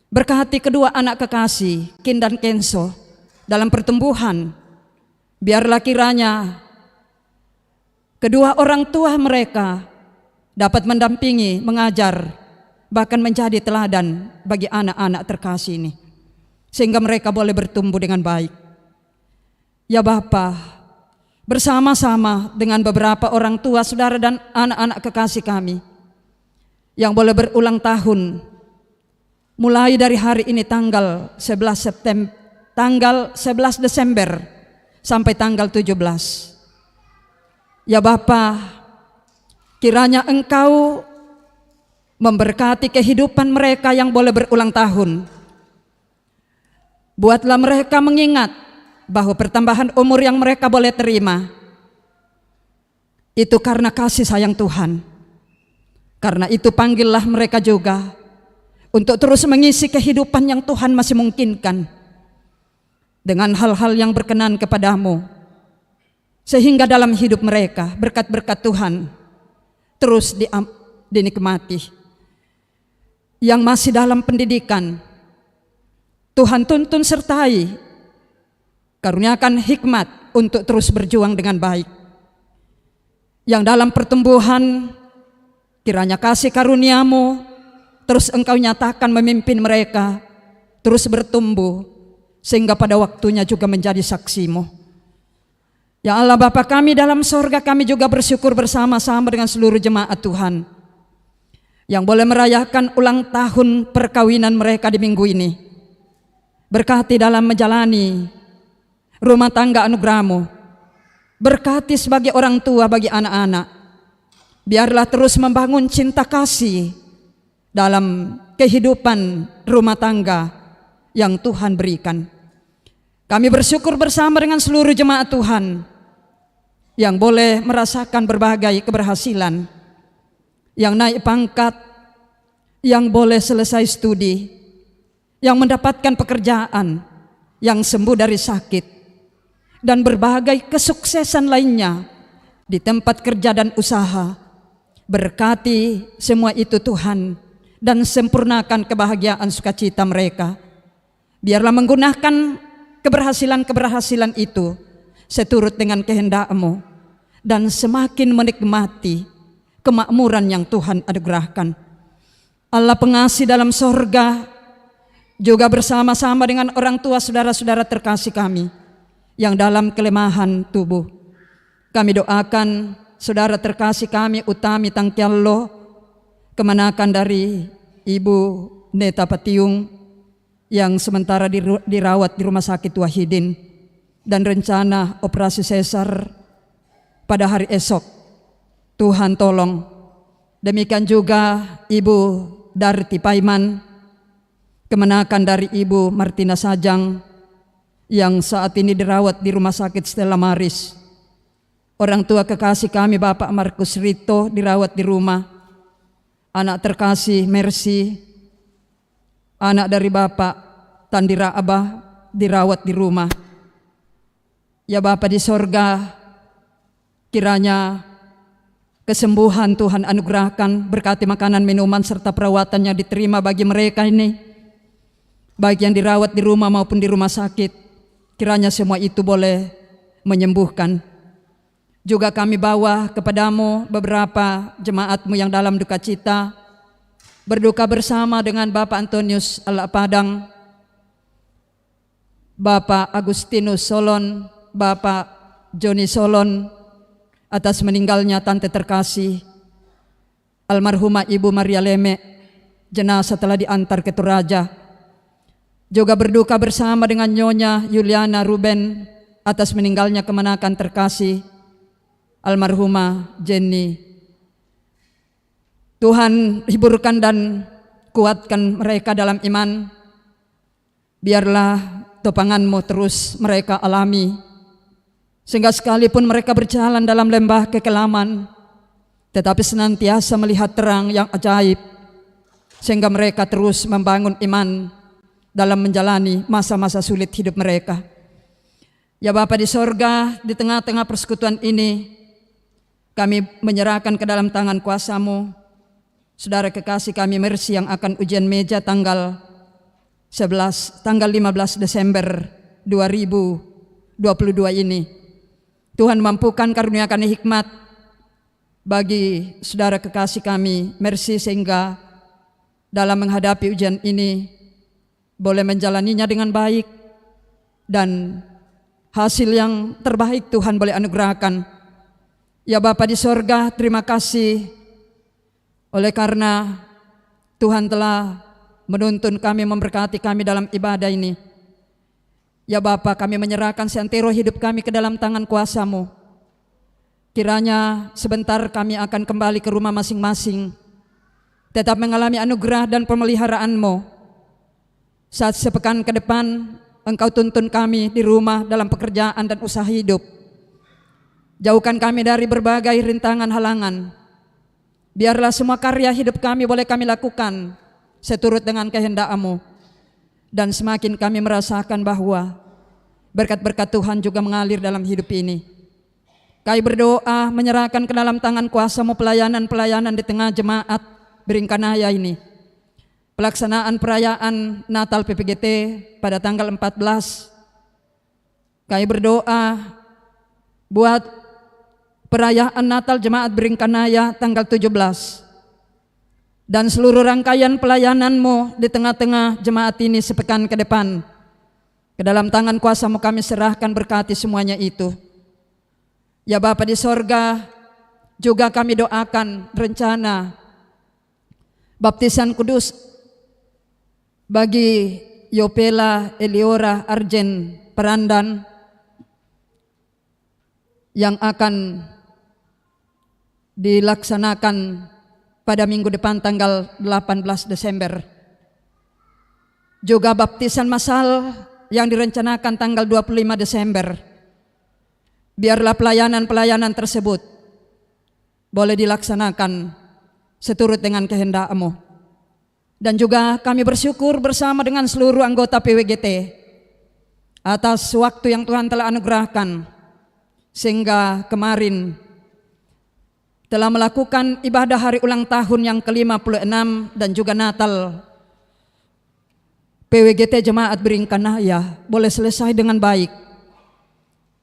[SPEAKER 3] berkati kedua anak kekasih Kin dan Kenso dalam pertumbuhan. Biarlah kiranya kedua orang tua mereka dapat mendampingi, mengajar, bahkan menjadi teladan bagi anak-anak terkasih ini, sehingga mereka boleh bertumbuh dengan baik. Ya Bapa, bersama-sama dengan beberapa orang tua, saudara dan anak-anak kekasih kami yang boleh berulang tahun mulai dari hari ini tanggal 11 Desember sampai tanggal 17. Ya Bapa, kiranya Engkau memberkati kehidupan mereka yang boleh berulang tahun. Buatlah mereka mengingat bahwa pertambahan umur yang mereka boleh terima itu karena kasih sayang Tuhan. Karena itu panggillah mereka juga untuk terus mengisi kehidupan yang Tuhan masih mungkinkan dengan hal-hal yang berkenan kepadamu, sehingga dalam hidup mereka berkat-berkat Tuhan terus dinikmati. Yang masih dalam pendidikan, Tuhan tuntun sertai, karuniakan hikmat untuk terus berjuang dengan baik. Yang dalam pertumbuhan, kiranya kasih karunia-Mu terus Engkau nyatakan memimpin mereka terus bertumbuh, sehingga pada waktunya juga menjadi saksi-Mu. Ya Allah Bapa kami dalam sorga, kami juga bersyukur bersama-sama dengan seluruh jemaat Tuhan yang boleh merayakan ulang tahun perkawinan mereka di minggu ini. Berkati dalam menjalani rumah tangga anugerah-Mu. Berkati sebagai orang tua bagi anak-anak. Biarlah terus membangun cinta kasih dalam kehidupan rumah tangga yang Tuhan berikan. Kami bersyukur bersama dengan seluruh jemaat Tuhan yang boleh merasakan berbagai keberhasilan, yang naik pangkat, yang boleh selesai studi, yang mendapatkan pekerjaan, yang sembuh dari sakit, dan berbagai kesuksesan lainnya di tempat kerja dan usaha. Berkati semua itu Tuhan, dan sempurnakan kebahagiaan sukacita mereka. Biarlah menggunakan keberhasilan-keberhasilan itu seturut dengan kehendak-Mu, dan semakin menikmati kemakmuran yang Tuhan anugerahkan. Allah pengasih dalam sorga, juga bersama-sama dengan orang tua saudara-saudara terkasih kami yang dalam kelemahan tubuh. Kami doakan saudara terkasih kami Utami Tangkiallo, kemenakan dari Ibu Neta Patiung yang sementara dirawat di Rumah Sakit Wahidin, dan rencana operasi sesar pada hari esok. Tuhan tolong. Demikian juga Ibu Darti Paiman, kemenakan dari Ibu Martina Sajang yang saat ini dirawat di Rumah Sakit Stella Maris. Orang tua kekasih kami Bapak Markus Rito dirawat di rumah. Anak terkasih Mercy, anak dari Bapak Tandira Abah dirawat di rumah. Ya Bapa di sorga, kiranya kesembuhan Tuhan anugerahkan, berkati makanan, minuman, serta perawatannya diterima bagi mereka ini, baik yang dirawat di rumah maupun di rumah sakit. Kiranya semua itu boleh menyembuhkan. Juga kami bawa kepadamu beberapa jemaat-Mu yang dalam duka cita, berduka bersama dengan Bapak Antonius Al-Padang, Bapak Agustinus Solon, Bapak Joni Solon, atas meninggalnya tante terkasih almarhumah Ibu Maria Leme. Jenazah telah diantar ke Toraja. Juga berduka bersama dengan Nyonya Yuliana Ruben atas meninggalnya kemenakan terkasih almarhumah Jenny. Tuhan hiburkan dan kuatkan mereka dalam iman. Biarlah topangan-Mu terus mereka alami, sehingga sekalipun mereka berjalan dalam lembah kekelaman, tetapi senantiasa melihat terang yang ajaib, sehingga mereka terus membangun iman dalam menjalani masa-masa sulit hidup mereka. Ya Bapa di sorga, di tengah-tengah persekutuan ini, kami menyerahkan ke dalam tangan kuasa-Mu saudara kekasih kami Mercy yang akan ujian meja tanggal 15 Desember 2022 ini. Tuhan mampukan karuniakan hikmat bagi saudara kekasih kami Mercy, sehingga dalam menghadapi ujian ini boleh menjalaninya dengan baik, dan hasil yang terbaik Tuhan boleh anugerahkan. Ya Bapa di sorga, terima kasih oleh karena Tuhan telah menuntun kami, memberkati kami dalam ibadah ini. Ya Bapa, kami menyerahkan seantero hidup kami ke dalam tangan kuasa-Mu. Kiranya sebentar kami akan kembali ke rumah masing-masing, tetap mengalami anugerah dan pemeliharaan-Mu. Saat sepekan ke depan Engkau tuntun kami di rumah dalam pekerjaan dan usaha hidup. Jauhkan kami dari berbagai rintangan halangan. Biarlah semua karya hidup kami boleh kami lakukan seturut dengan kehendak-Mu. Dan semakin kami merasakan bahwa berkat-berkat Tuhan juga mengalir dalam hidup ini. Kami berdoa menyerahkan ke dalam tangan kuasa-Mu pelayanan-pelayanan di tengah jemaat Beringkanaya ini. Pelaksanaan perayaan Natal PPGT pada tanggal 14. Kami berdoa buat perayaan Natal Jemaat Beringkanaya tanggal 17. Dan seluruh rangkaian pelayanan-Mu di tengah-tengah jemaat ini sepekan ke depan. Ke dalam tangan kuasa-Mu kami serahkan, berkati semuanya itu. Ya Bapa di sorga, juga kami doakan rencana baptisan kudus bagi Yopela Eliora Arjen Perandan yang akan dilaksanakan pada minggu depan tanggal 18 Desember. Juga baptisan massal yang direncanakan tanggal 25 Desember. Biarlah pelayanan-pelayanan tersebut boleh dilaksanakan seturut dengan kehendak-Mu. Dan juga kami bersyukur bersama dengan seluruh anggota PWGT atas waktu yang Tuhan telah anugerahkan sehingga kemarin telah melakukan ibadah hari ulang tahun yang ke-56 dan juga Natal PWGT Jemaat Beringkanaya boleh selesai dengan baik.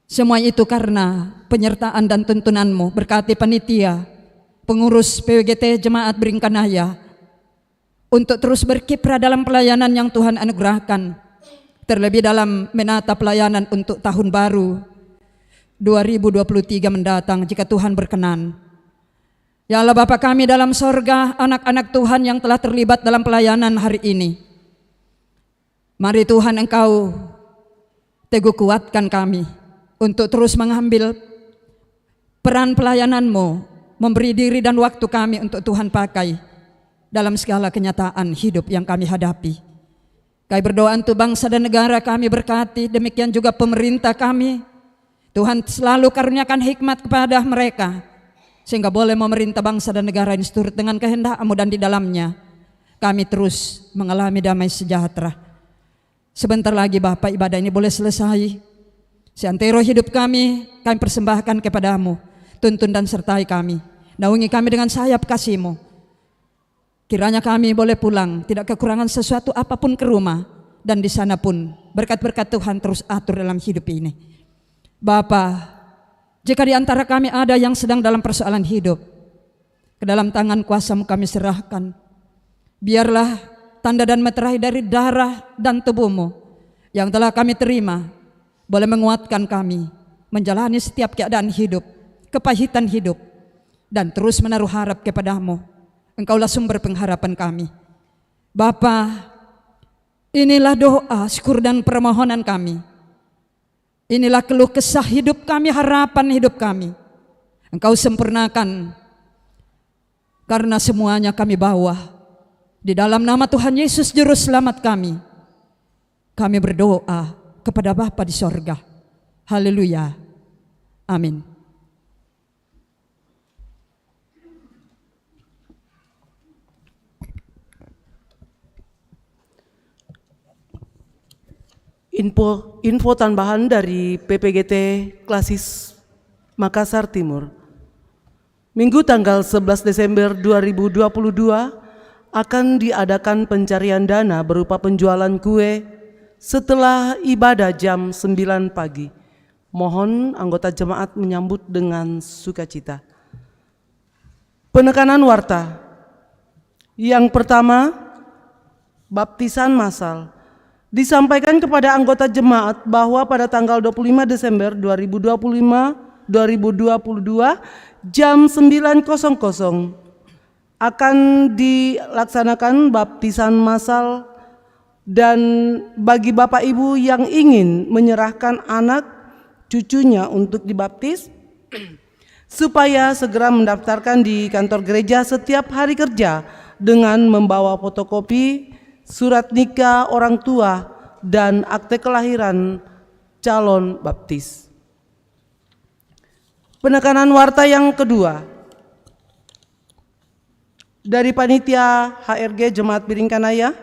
[SPEAKER 3] Semua itu karena penyertaan dan tuntunan-Mu. Berkati panitia, pengurus PWGT Jemaat Beringkanaya untuk terus berkiprah dalam pelayanan yang Tuhan anugerahkan, terlebih dalam menata pelayanan untuk tahun baru 2023 mendatang jika Tuhan berkenan. Ya Allah Bapa kami dalam sorga, anak-anak Tuhan yang telah terlibat dalam pelayanan hari ini, mari Tuhan Engkau teguh kuatkan kami untuk terus mengambil peran pelayanan-Mu, memberi diri dan waktu kami untuk Tuhan pakai dalam segala kenyataan hidup yang kami hadapi. Kami berdoa untuk bangsa dan negara kami berkati, demikian juga pemerintah kami. Tuhan selalu karuniakan hikmat kepada mereka, sehingga boleh memerintah bangsa dan negara ini seturut dengan kehendak-Mu, dan di dalamnya kami terus mengalami damai sejahtera. Sebentar lagi Bapak ibadah ini boleh selesai. Seantero hidup kami persembahkan kepada-Mu. Tuntun dan sertai kami, naungi kami dengan sayap kasih-Mu. Kiranya kami boleh pulang tidak kekurangan sesuatu apapun ke rumah, dan di sana pun berkat-berkat Tuhan terus atur dalam hidup ini. Bapa, jika di antara kami ada yang sedang dalam persoalan hidup, ke dalam tangan kuasa-Mu kami serahkan. Biarlah tanda dan meterai dari darah dan tubuh-Mu yang telah kami terima boleh menguatkan kami menjalani setiap keadaan hidup, kepahitan hidup, dan terus menaruh harap kepada-Mu. Engkaulah sumber pengharapan kami. Bapa, inilah doa, syukur dan permohonan kami. Inilah keluh kesah hidup kami, harapan hidup kami. Engkau sempurnakan, karena semuanya kami bawa di dalam nama Tuhan Yesus Juru Selamat kami. Kami berdoa kepada Bapa di sorga. Haleluya. Amin.
[SPEAKER 1] Info tambahan dari PPGT Klasis Makassar Timur. Minggu tanggal 11 Desember 2022 akan diadakan pencarian dana berupa penjualan kue setelah ibadah jam 9 pagi. Mohon anggota jemaat menyambut dengan sukacita. Penekanan warta. Yang pertama, baptisan massal. Disampaikan kepada anggota jemaat bahwa pada tanggal 25 Desember 2022 jam 9.00 akan dilaksanakan baptisan massal. Dan bagi Bapak Ibu yang ingin menyerahkan anak cucunya untuk dibaptis, supaya segera mendaftarkan di kantor gereja setiap hari kerja dengan membawa fotokopi surat nikah orang tua dan akte kelahiran calon baptis. Penekanan warta yang kedua dari panitia HRG Jemaat Beringkanaya,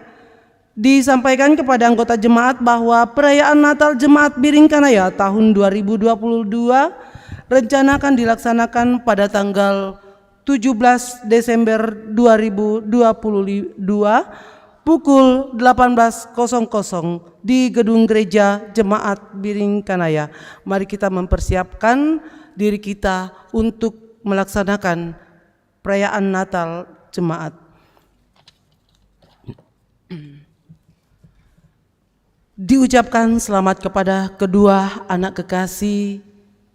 [SPEAKER 1] disampaikan kepada anggota jemaat bahwa perayaan Natal Jemaat Beringkanaya tahun 2022 rencana akan dilaksanakan pada tanggal 17 Desember 2022 pukul 18.00 di Gedung Gereja Jemaat Beringkanaya. Mari kita mempersiapkan diri kita untuk melaksanakan perayaan Natal Jemaat. Diucapkan selamat kepada kedua anak kekasih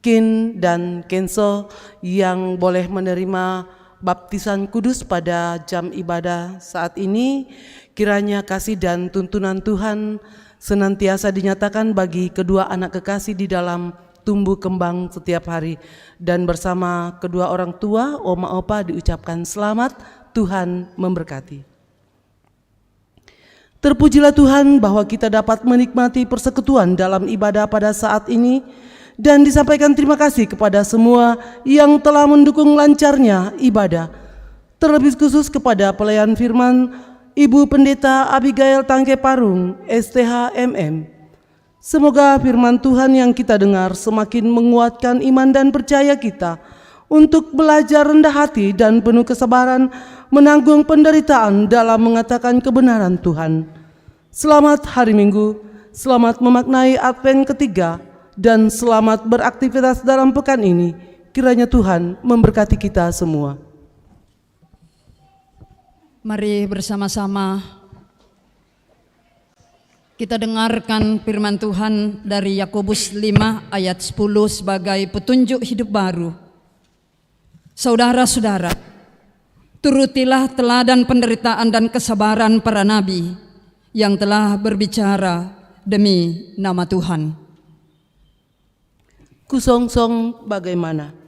[SPEAKER 1] Kin dan Kenso yang boleh menerima baptisan kudus pada jam ibadah saat ini. Kiranya kasih dan tuntunan Tuhan senantiasa dinyatakan bagi kedua anak kekasih di dalam tumbuh kembang setiap hari. Dan bersama kedua orang tua, oma opa diucapkan selamat, Tuhan memberkati. Terpujilah Tuhan bahwa kita dapat menikmati persekutuan dalam ibadah pada saat ini, dan disampaikan terima kasih kepada semua yang telah mendukung lancarnya ibadah. Terlebih khusus kepada pelayan firman Ibu Pendeta Abigail Tangke Parung, STH-MM. Semoga firman Tuhan yang kita dengar semakin menguatkan iman dan percaya kita untuk belajar rendah hati dan penuh kesabaran menanggung penderitaan dalam mengatakan kebenaran Tuhan. Selamat hari Minggu, selamat memaknai Advent ketiga, dan selamat beraktivitas dalam pekan ini. Kiranya Tuhan memberkati kita semua.
[SPEAKER 3] Mari bersama-sama kita dengarkan firman Tuhan dari Yakobus 5 ayat 10 sebagai petunjuk hidup baru. Saudara-saudara, turutilah teladan penderitaan dan kesabaran para nabi yang telah berbicara demi nama Tuhan.
[SPEAKER 1] Kusongsong bagaimana?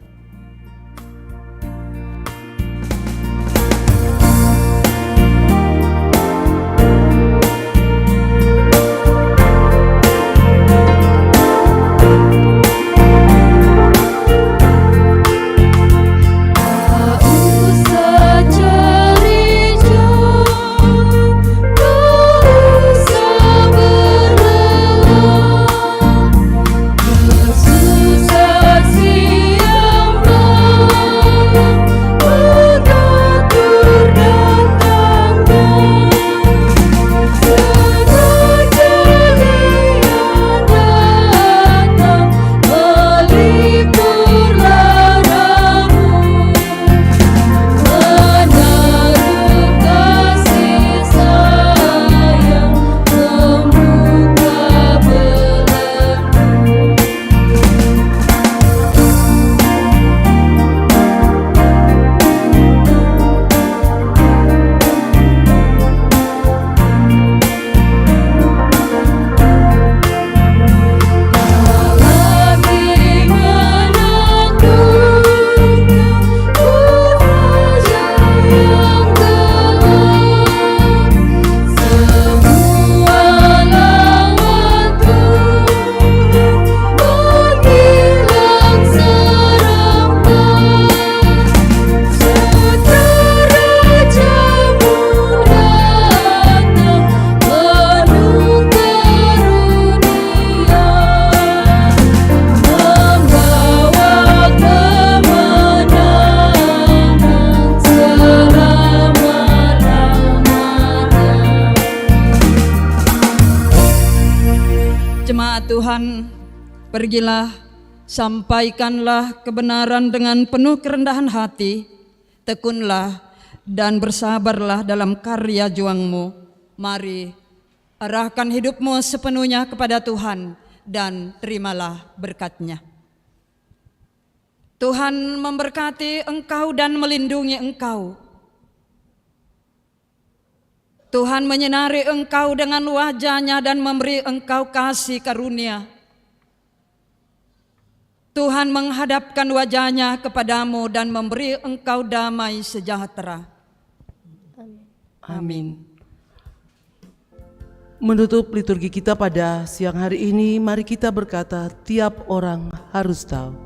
[SPEAKER 3] Tuhan, pergilah, sampaikanlah kebenaran dengan penuh kerendahan hati, tekunlah dan bersabarlah dalam karya juangmu. Mari, arahkan hidupmu sepenuhnya kepada Tuhan dan terimalah berkat-Nya. Tuhan memberkati engkau dan melindungi engkau. Tuhan menyinari engkau dengan wajah-Nya dan memberi engkau kasih karunia. Tuhan menghadapkan wajah-Nya kepadamu dan memberi engkau damai sejahtera.
[SPEAKER 1] Amin. Menutup liturgi kita pada siang hari ini, mari kita berkata, tiap orang harus tahu.